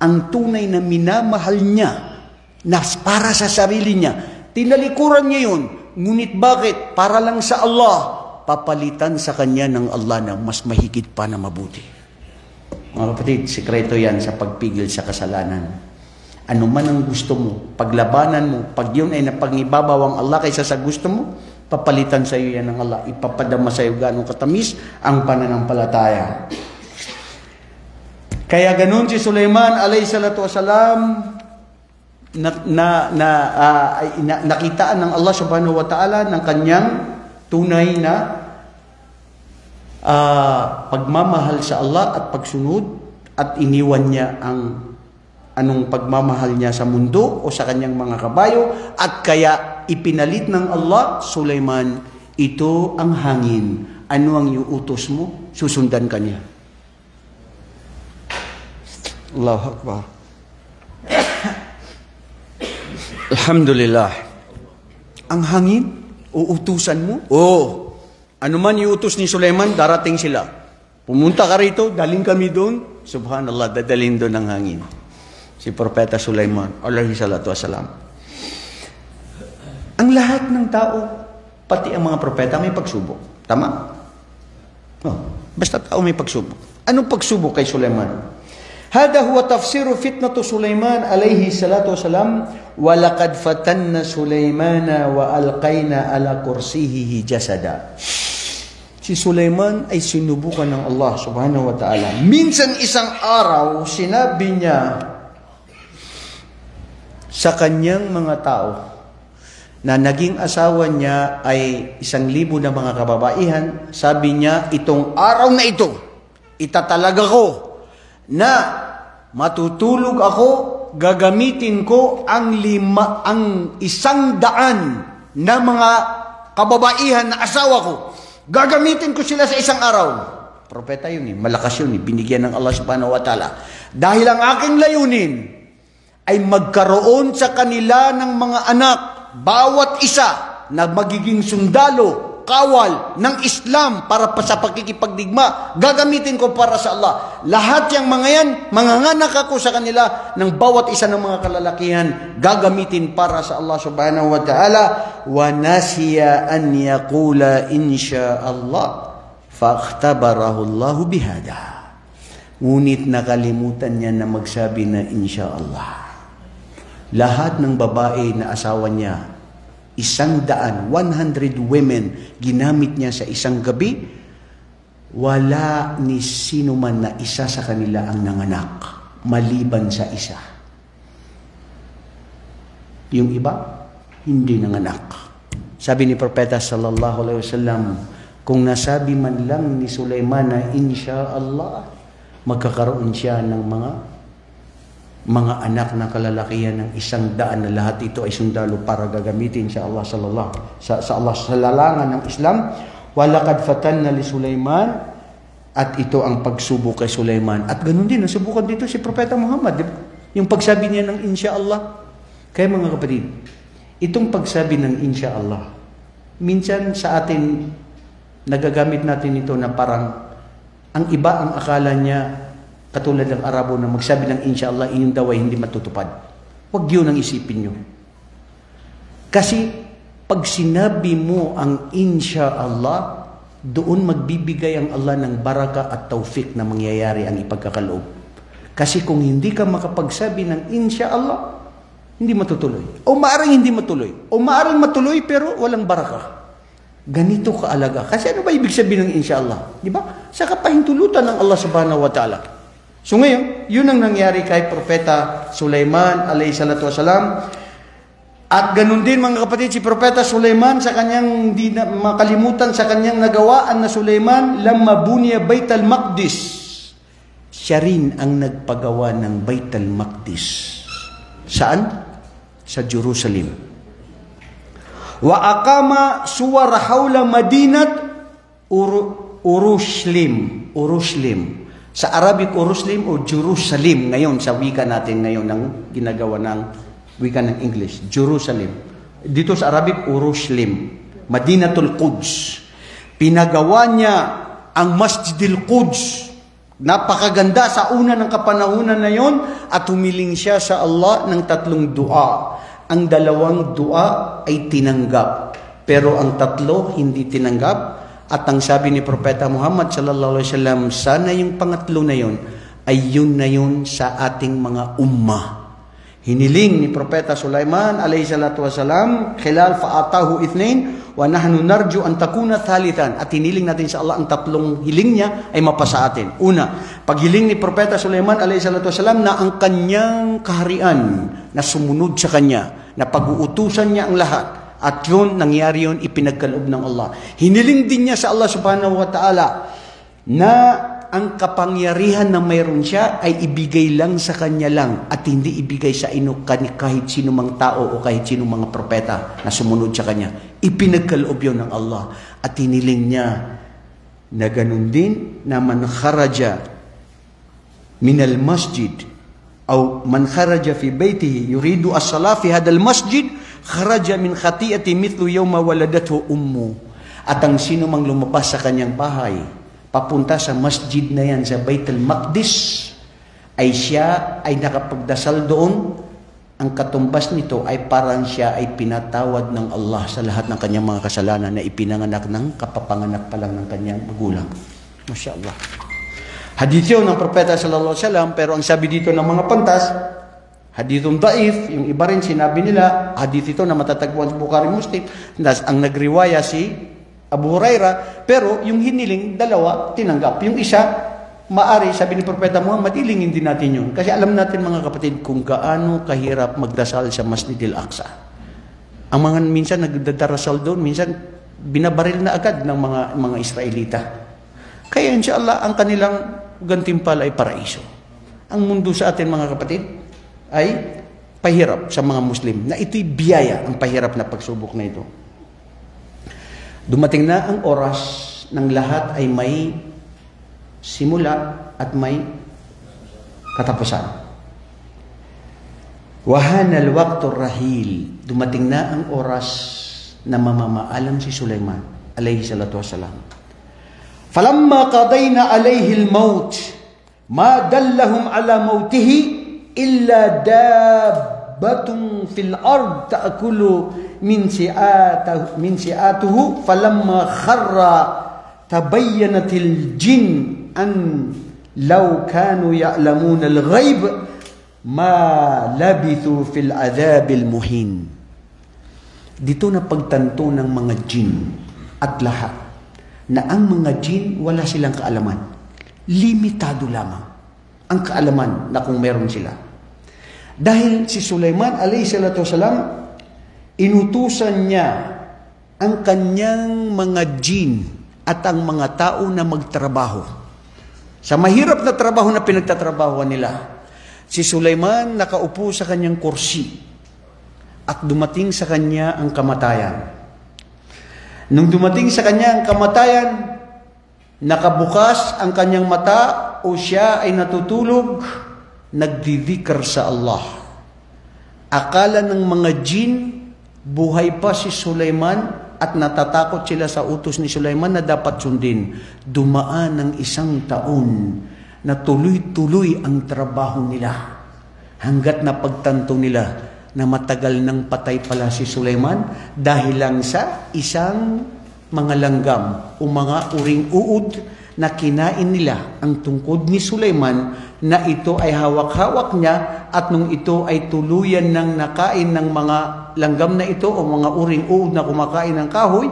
Speaker 1: ang tunay na minamahal niya na para sa sarili niya, tinalikuran niya yun, ngunit bakit? Para lang sa Allah, papalitan sa kanya ng Allah na mas mahigit pa na mabuti. Mga kapatid, sikreto yan sa pagpigil sa kasalanan. Ano man ang gusto mo, paglabanan mo, pag yun ay napangibabaw ang Allah kaysa sa gusto mo, papalitan sa iyo yan ng Allah. Ipapadama sa iyo ganong katamis ang pananampalataya. Kaya ganun si Sulaiman alayhi salatu wasalam, nakitaan ng Allah subhanahu wa ta'ala ng kanyang tunay na pagmamahal sa Allah at pagsunod, at iniwan niya ang anong pagmamahal niya sa mundo o sa kanyang mga kabayo, at kaya ipinalit ng Allah, Sulaiman, ito ang hangin. Ano ang iuutos mo? Susundan ka niya. Allahu Akbar. Alhamdulillah. Ang hangin, uutusan mo? Oo. Ano man iutos ni Sulaiman, darating sila. Pumunta ka rito, daling kami doon. Subhanallah, dadalhin doon ang hangin. Si Propeta Sulaiman, alayhi salatu wasalam. Ang lahat ng tao, pati ang mga propeta, may pagsubok. Tama? Oh, basta tao may pagsubok. Anong pagsubok kay Sulaiman? Hada huwa tafsiru fitnatu Sulaiman alayhi salatu wasalam, walaqad fatanna Sulaimana wa alqayna ala kursiyihi jasada. Si Sulaiman ay sinubukan ng Allah subhanahu wa ta'ala. Minsan isang araw, sinabi niya sa kanyang mga tao na naging asawa niya ay 1,000 na mga kababaihan, sabi niya, itong araw na ito, itatalaga ko na matutulog ako, gagamitin ko ang 100 na mga kababaihan na asawa ko. Gagamitin ko sila sa isang araw. Propeta yun eh, malakas yun eh, binigyan ng Allah subhanahu wa ta'ala. Dahil ang aking layunin ay magkaroon sa kanila ng mga anak bawat isa na magiging sundalo, kawal ng Islam para pa sa pakikipagdigma, gagamitin ko para sa Allah. Lahat yung mga yan, manganganak ako sa kanila ng bawat isa ng mga kalalakihan, gagamitin para sa Allah subhanahu wa ta'ala. Wa nasiya an yaqula insya Allah fakhtabarahu Allahu bihada. Ngunit nakalimutan niya na magsabi na insya Allah. Lahat ng babae na asawa niya, 100 women ginamit niya sa isang gabi, wala ni sino man na isa sa kanila ang nanganak, maliban sa isa. Yung iba, hindi nanganak. Sabi ni Propeta sallallahu alaihi wasallam, kung nasabi man lang ni Sulaiman na insya Allah, magkakaroon siya ng mga anak na kalalakihan ng 100 na lahat ito ay sundalo para gagamitin sa Allah sa Allah sa lalangan ng Islam. Walaqad fatanna li Sulaiman, at ito ang pagsubok kay Sulaiman. At ganoon din nasubukan dito si Propeta Muhammad, diba? Yung pagsabi niya ng insya Allah. Kaya mga kapatid, itong pagsabi ng insya Allah, minsan sa atin nagagamit natin ito na parang ang iba ang akala niya katulad ng Arabo na magsabi ng inshallah, iyon daw ay hindi matutupad. Huwag yun ang isipin nyo. Kasi pag sinabi mo ang inshallah, doon magbibigay ang Allah ng baraka at taufik na mangyayari ang ipagkakaloob. Kasi kung hindi ka makapagsabi ng inshallah, hindi matutuloy. O maaaring hindi matuloy. O maaaring matuloy pero walang baraka. Ganito kaalaga. Kasi ano ba ibig sabihin ng inshallah? Di ba? Sa kapahintulutan ng Allah subhanahu wa ta'ala. So ngayon, yun ang nangyari kay Propeta Sulaiman alayhi salatu wasalam. At ganun din mga kapatid, si Propeta Sulaiman sa kanyang hindi na makalimutan sa kanyang nagawaan na Sulaiman, lamma buniya Bait al-Maqdis. Siya rin ang nagpagawa ng Bait al-Maqdis. Saan? Sa Jerusalem. Wa aqama suwar hawla Madinat Uruslim. Sa Arabic, Uruslim o Jerusalem ngayon sa wika natin ngayon ng ginagawa ng wika ng English. Jerusalem. Dito sa Arabic, Uruslim. Madinatul Quds. Pinagawa niya ang Masjidil Quds. Napakaganda sa una ng kapanahunan na yon at humiling siya sa Allah ng 3 dua. Ang 2 dua ay tinanggap. Pero ang 3 hindi tinanggap. At ang sabi ni Propeta Muhammad sallallahu alaihi wasallam, sana yung pangatlo na yon ay yun na yun sa ating mga ummah. Hiniling ni Propeta Sulaiman alayhi salatu wasalam, khilal fa'atahu ithnain wa nahnu narju an takuna thalithan. At hiniling natin sa Allah ang 3 hiling niya ay mapasa atin. Una, paghiling ni Propeta Sulaiman alayhi salatu wasalam na ang kanyang kaharian na sumunod sa kanya, na pag-uutusan niya ang lahat. At yun, nangyari yun, ipinagkaloob ng Allah. Hiniling din niya sa Allah subhanahu wa ta'ala na ang kapangyarihan na mayroon siya ay ibigay lang sa kanya lang at hindi ibigay sa kahit sino mang tao o kahit sino mga propeta na sumunod sa kanya. Ipinagkaloob yun ng Allah. At hiniling niya na ganun din na man kharaja minal masjid o man kharaja fi baytihi yuridu as-salah fi hadal masjid kharaja min khati'ati mithlu yawma waladathu ummu. At ang sino mang lumabas sa kanyang bahay papunta sa masjid na yan sa Bait al-Maqdis ay siya ay nakapagdasal doon, ang katumbas nito ay parang siya ay pinatawad ng Allah sa lahat ng kanyang mga kasalanan na ipinanganak ng kapapanganak pa lang ng kanyang magulang. Masya Allah. Hadith yun ng Propeta sallallahu alaihi wasallam, pero ang sabi dito ng mga pantas, hadithun daif, yung iba rin sinabi nila, hadith ito na matatagpuan sa Bukhari Muslim, ang nagriwaya si Abu Huraira, pero yung hiniling, 2, tinanggap. Yung isa, maari, sabi ni Propeta Muhammad, ilingin din natin yun. Kasi alam natin mga kapatid kung gaano kahirap magdasal sa Masjidil Aqsa. Ang mga minsan nagdadarasal doon, minsan binabaril na agad ng mga Israelita. Kaya inshallah, ang kanilang gantimpala ay paraiso. Ang mundo sa atin mga kapatid ay pahirap sa mga Muslim, na ito'y biyaya, ang pahirap na pagsubok na ito. Dumating na ang oras ng lahat ay may simula at may katapusan. Wahana al-waqtu rahil. Dumating na ang oras na mamamaalam si Sulaiman alayhi salatu wassalam. Falamma qadayna alayhi al-maut ma dallahum ala mautihi illa dabbatun fil ard ta'kulu min si'atuhu falamma kharra tabayyanatil jin an law kanu ya'lamuna al-ghaib ma labithu fil adhabil muhin. Dito na pagtanto ng mga jin at lahat na ang mga jin wala silang kaalaman. Limitado lamang ang kaalaman na kung meron sila. Dahil si Sulaiman alayhi salatu wasalam, inutusan niya ang kanyang mga jin at ang mga tao na magtrabaho. Sa mahirap na trabaho na pinagtatrabahoan nila, si Sulaiman nakaupo sa kanyang kursi at dumating sa kanya ang kamatayan. Nung dumating sa kanya ang kamatayan, nakabukas ang kanyang mata o siya ay natutulog, nagdidikr sa Allah. Akala ng mga jin, buhay pa si Sulaiman at natatakot sila sa utos ni Sulaiman na dapat sundin. Dumaan ng 1 taon na tuloy-tuloy ang trabaho nila hanggat napagtanto nila na matagal nang patay pala si Sulaiman dahil lang sa isang mga langgam o mga uring uod na kinain nila ang tungkod ni Sulaiman na ito ay hawak-hawak niya at nung ito ay tuluyan ng nakain ng mga langgam na ito o mga uring uod na kumakain ng kahoy,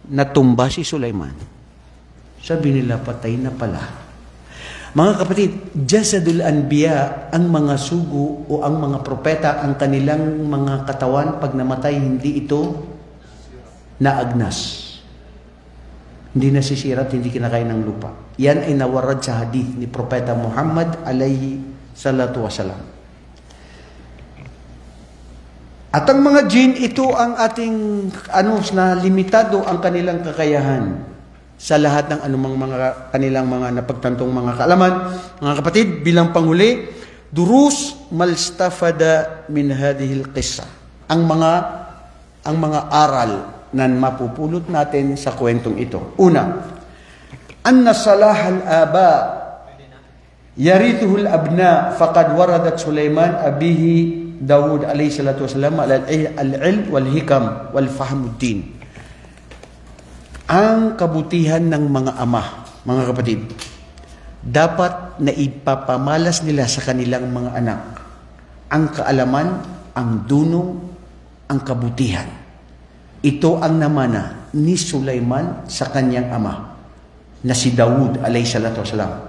Speaker 1: natumba si Sulaiman. Sabi nila, patay na pala. Mga kapatid, jasadul anbiya, ang mga sugo o ang mga propeta, ang kanilang mga katawan, pag namatay, hindi ito naagnas. Hindi nasisira at hindi kinakain ng lupa. Yan ay nawarad sa hadith ni Propeta Muhammad alayhi salatu wasalam. At ang mga jin, ito ang ating na limitado ang kanilang kakayahan sa lahat ng anumang mga kanilang mga napagtantong mga kaalaman. Mga kapatid, bilang panghuli, durus malstafada min hadihil qissa. Ang mga aral na mapupulot natin sa kwentong ito. Una, anna salah al-aba yarithuhu al-abna faqad waradat Sulaiman abihi Dawud alayhi salatu wasalam al-ilm wal-hikam wal-fahmuddin. Ang kabutihan ng mga ama, mga kapatid, dapat na ipapamalas nila sa kanilang mga anak ang kaalaman, ang dunong, ang kabutihan. Ito ang namana ni Sulaiman sa kanyang ama na si Dawud alayhi salatu wasalam.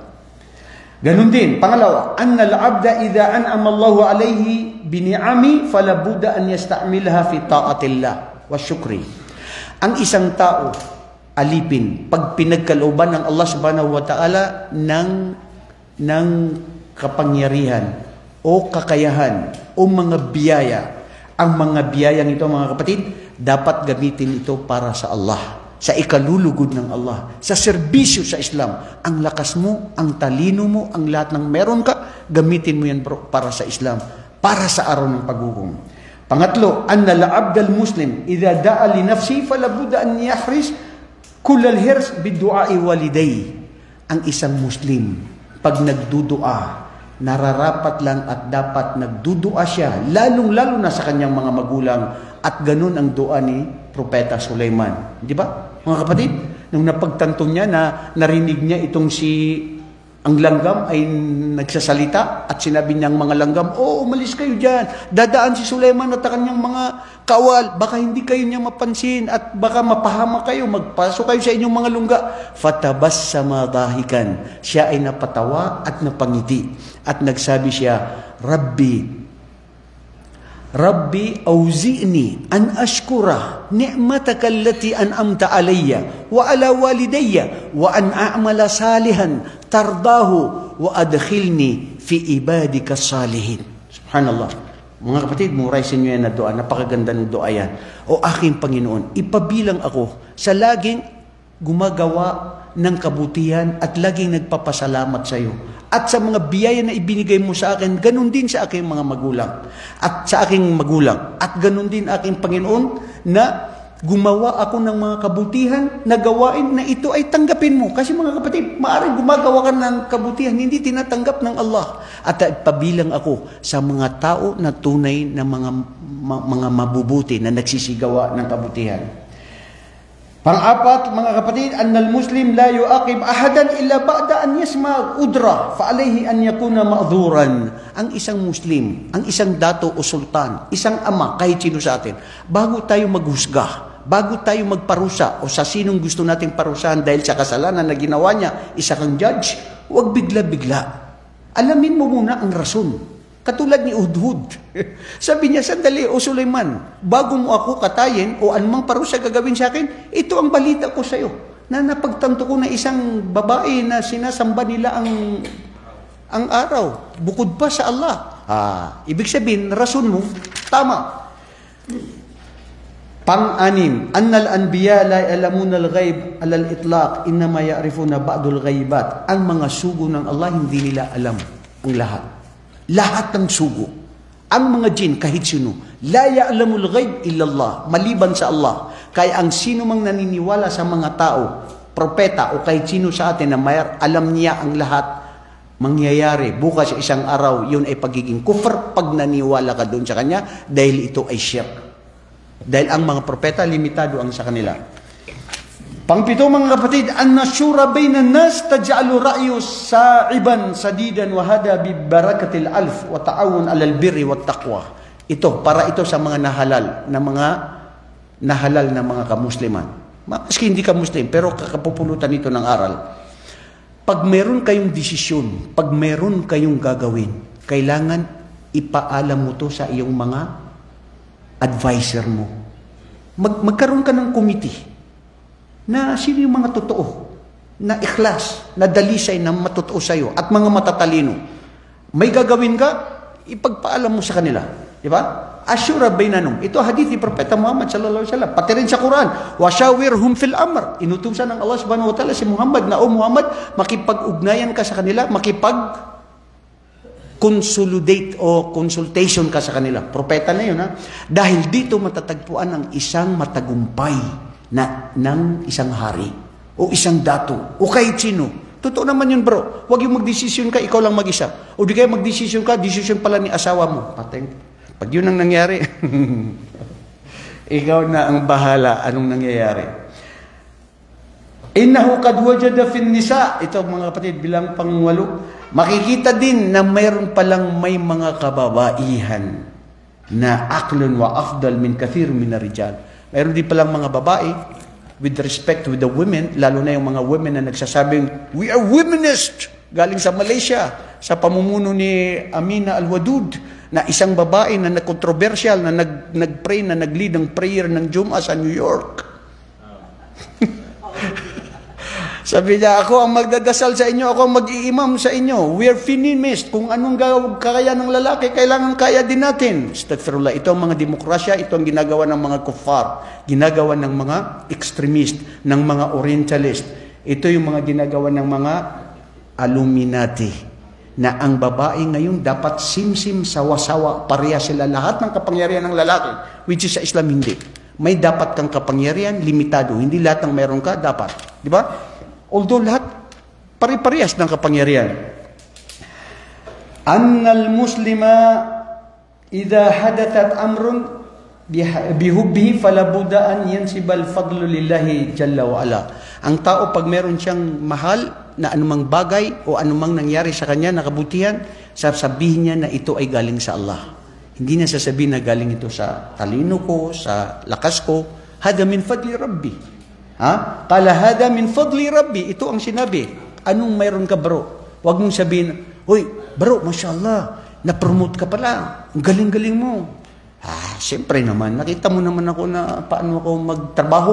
Speaker 1: Ganun din, pangalawa, anna al-abda idha an'ama Allahu alayhi bini'ami fala budda an yasta'milha fi ta'atillah wa syukri. Ang isang tao, alipin, pag pinagkalooban ng Allah subhanahu wa ta'ala ng kapangyarihan o kakayahan o mga biyaya, ang mga biyayang ito, mga kapatid, dapat gamitin ito para sa Allah, sa ikalulugod ng Allah, sa serbisyo sa Islam. Ang lakas mo, ang talino mo, ang lahat ng meron ka, gamitin mo yan para sa Islam, para sa araw ng paghukom. Pangatlo, anna al-abdal muslim idha da'a li nafsi fala budda an yahris kull al-hirs bid-du'a'i waliday. Ang isang Muslim, pag nagdudua, nararapat lang at dapat nagdudua siya, lalong-lalo na sa kanyang mga magulang, at ganun ang dua ni Propeta Sulaiman. Di ba, mga kapatid? Nung napagtanto niya na narinig niya itong ang langgam ay nagsasalita at sinabi niyang mga langgam, umalis kayo dyan. Dadaan si Sulaiman at kanyang mga kawal. Baka hindi kayo niya mapansin at baka mapahama kayo. Magpasok kayo sa inyong mga lungga. Fatabassama dahikan. Siya ay napatawa at napangiti. At nagsabi siya, Rabbi awzi'ni an ashkura ni'mataka allati an'amta alayya wa ala walidayya wa an a'mala salihan tardahu wa adkhilni fi ibadika salihin. Subhanallah. Mga kapatid, muraysin nyo yan na doa. Napakaganda ng doa yan. O aking Panginoon, ipabilang ako sa laging gumagawa ng kabutihan at laging nagpapasalamat sa iyo. at sa mga biyaya na ibinigay mo sa akin, ganun din sa aking mga magulang. At sa aking magulang. At ganun din aking Panginoon na gumawa ako ng mga kabutihan na gawain na ito ay tanggapin mo. Kasi mga kapatid, maaaring gumagawa ka ng kabutihan, hindi tinatanggap ng Allah. At pabilang ako sa mga tao na tunay na mga mabubuti na nagsisigawa ng kabutihan. Pang-apat, mga kapatid, annal muslim la yuaqib ahadan illa ba'da an yasma udra fa alayhi an yakuna ma'dhuran. Ang isang muslim, ang isang dato o sultan, isang ama, kahit sino sa atin, bago tayo maghusga, bago tayo magparusa o sa sinong gusto nating parusahan dahil sa kasalanan na ginawa niya, isa kang judge, huwag bigla-bigla. Alamin mo muna ang rason. Katulad ni Hudhud. Sabi niya, sandali, o Sulaiman, bago mo ako katayin o anumang parusa gagawin sa akin, ito ang balita ko sa iyo. Na napagtanto ko na isang babae na sinasamba nila ang araw, bukod pa sa Allah. Ibig sabihin, rason mo, tama. Pang-anim, annal anbiya la ya'lamuna al-ghaib alal itlaq innama ya'rifuna ba'dul ghaibat. Ang mga sugo ng Allah hindi nila alam ang lahat. Lahat ng sugo. Ang mga jin kahit sino, la ya'lamul ghaib illa Allah, maliban sa Allah. Kaya ang sino mang naniniwala sa mga tao, propeta o kahit sino sa atin na alam niya ang lahat mangyayari bukas sa isang araw, yun ay pagiging kufr pag naniwala ka doon sa kanya dahil ito ay shirk. Dahil ang mga propeta, limitado ang sa kanila. Pangpito, mga kapatid, anna syura bainan nas taj'alu ra'yu sa'iban sadidan wa hada bi barakatil alf wa ta'awun 'alal birri wat taqwa. Ito para ito sa mga nahalal na mga kamusliman. Maski hindi ka muslim pero kakapupulutan ito ng aral. Pag meron kayong desisyon, pag meron kayong gagawin, kailangan ipaalam mo to sa iyong mga advisor mo. Magkaroon ka ng committee na sino yung mga totoo, na ikhlas, na dalisay, na matotoo sa iyo, at mga matatalino. May gagawin ka, ipagpaalam mo sa kanila. Di ba? Asyura bainanum. Ito hadith ni Propeta Muhammad sallallahu alaihi wasallam. Pati rin sa Quran, washawirhum fil amr. Inutusan ng Allah subhanahu wa ta'ala si Muhammad na, o Muhammad, makipag-ugnayan ka sa kanila, consolidate o consultation ka sa kanila. Propeta na yun, ha? Dahil dito matatagpuan ang isang matagumpay ng isang hari o isang dato o kahit sino. Totoo naman yun, bro. Huwag yung magdesisyon ka, ikaw lang mag-isa. O di kaya magdesisyon ka, desisyon pala ni asawa mo. Pateng. Pag yun ang nangyari, ikaw na ang bahala anong nangyayari. Innahu qad wajada fin nisa. Ito, mga kapatid, bilang pangwalo, makikita din na mayroon palang may mga kababaihan na aklun wa afdal min kathir min ar-rijal. Mayroon din palang mga babae with respect to the women, lalo na yung mga women na nagsasabing, we are womanist, galing sa Malaysia, sa pamumuno ni Amina Al-Wadud, na isang babae na nag-controversial, na nag-pray, na nag-lead ng prayer ng Jum'ah sa New York. Sabi niya, ako ang magdadasal sa inyo, ako ang mag-iimam sa inyo. We are feminist. Kung anong kaya ng lalaki, kailangan kaya din natin. Astaghfirullah. Ito ang mga demokrasya, ito ang ginagawa ng mga kuffar, ginagawa ng mga extremist, ng mga orientalist. Ito yung mga ginagawa ng mga Illuminati, na ang babae ngayon dapat simsim, sawa-sawa, pareha sila lahat ng kapangyarihan ng lalaki, which is sa Islam hindi. May dapat kang kapangyarihan, limitado. Hindi lahat ng meron ka, dapat. Di ba? Although lahat pare-parehas ng kapangyarihan. Annal muslima idha hadathat amrun bihubbihi falabuda an yansibal fadlu lillahi jalla wa ala. Ang tao pag meron siyang mahal na anumang bagay o anumang nangyari sa kanya na kabutihan, sasabihin niya na ito ay galing sa Allah. Hindi na sasabihin na galing ito sa talino ko, sa lakas ko. Hada min fadli rabbi. Qala hada min fadli rabbi. Ito ang sinabi. Anong mayroon ka, bro? Huwag mong sabihin, hoy, bro, mashallah, na-promote ka pala. Ang galing-galing mo. Siyempre naman, nakita mo naman ako na paano ako magtrabaho.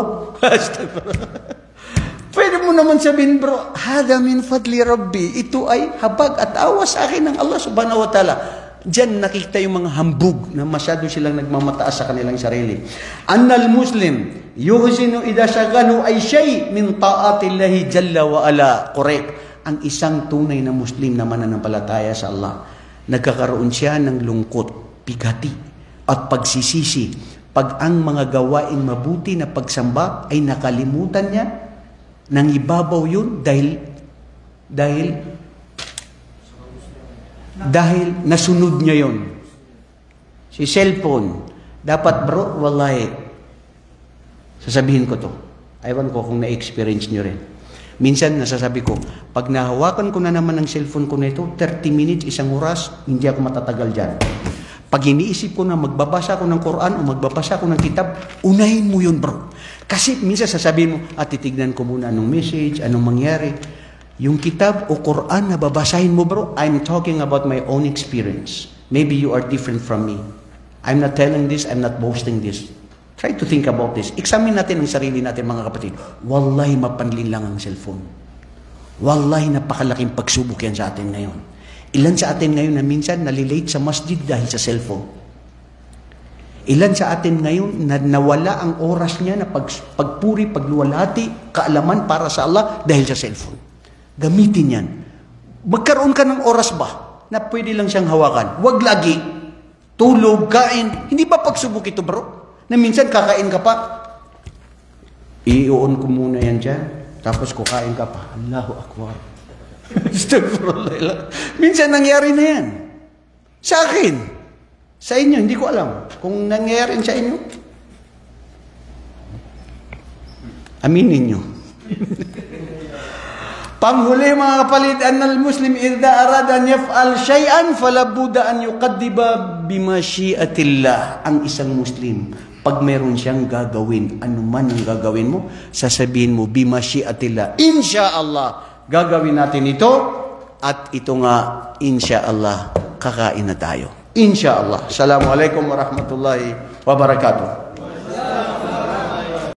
Speaker 1: Pwede mo naman sabihin, bro, hada min fadli rabbi. Ito ay habag at awa sa akin ng Allah subhanahu wa ta'ala. Diyan nakikita yung mga hambug na masyado silang nagmamataas sa kanilang sarili. Annal muslim yuhsinu idha shagalu ay shay min ta'atillahi jalla wa ala. Correct. ang isang tunay na Muslim na mananampalataya sa Allah, nagkakaroon siya ng lungkot, bigati, at pagsisisi pag ang mga gawain mabuti na pagsamba ay nakalimutan niya, nang ibabaw yun dahil nasunod niya yun. Si cellphone, dapat bro, wallahi, sasabihin ko to. Aywan ko kung na-experience nyo rin. Minsan, nasasabi ko, pag nahawakan ko na naman ang cellphone ko na ito, 30 minutes, 1 oras, hindi ako matatagal dyan. Pag iniisip ko na magbabasa ko ng Quran o magbabasa ko ng kitab, unahin mo yun bro. Kasi minsan sasabihin mo, titignan ko muna anong message, anong mangyari. Yung kitab o Quran na babasahin mo bro, I'm talking about my own experience. Maybe you are different from me. I'm not telling this, I'm not boasting this. Try to think about this. Examine natin ang sarili natin mga kapatid. Wallahi mapanlin lang ang cellphone. Wallahi napakalaking pagsubok yan sa atin ngayon. Ilan sa atin ngayon na minsan nalilate sa masjid dahil sa cellphone. Ilan sa atin ngayon na nawala ang oras niya na pagpuri, pagluwalhati, kaalaman para sa Allah dahil sa cellphone. Gamitin yan. Magkaroon ka ng oras ba na pwede lang siyang hawakan? Huwag lagi. Tulog, kain. Hindi ba pagsubok ito bro? Na minsan kakain ka pa. I-on ko muna yan dyan. Tapos kukain ka pa. Allahu Akbar. Astagfirullah. Minsan nangyari na yan. Sa akin. Sa inyo, hindi ko alam. Kung nangyari sa inyo, aminin nyo. Panghuli mga kapalit, annal muslim idha arada an yaf'al shay'an falabuda an yuqaddiba bimashiatillah. Ang isang Muslim, pag meron siyang gagawin, ano man ang gagawin mo, sasabihin mo, bimashiatillah. Insha'Allah, gagawin natin ito, at ito nga, insha'Allah, kakain na tayo. Insha'Allah. Assalamualaikum warahmatullahi wabarakatuh.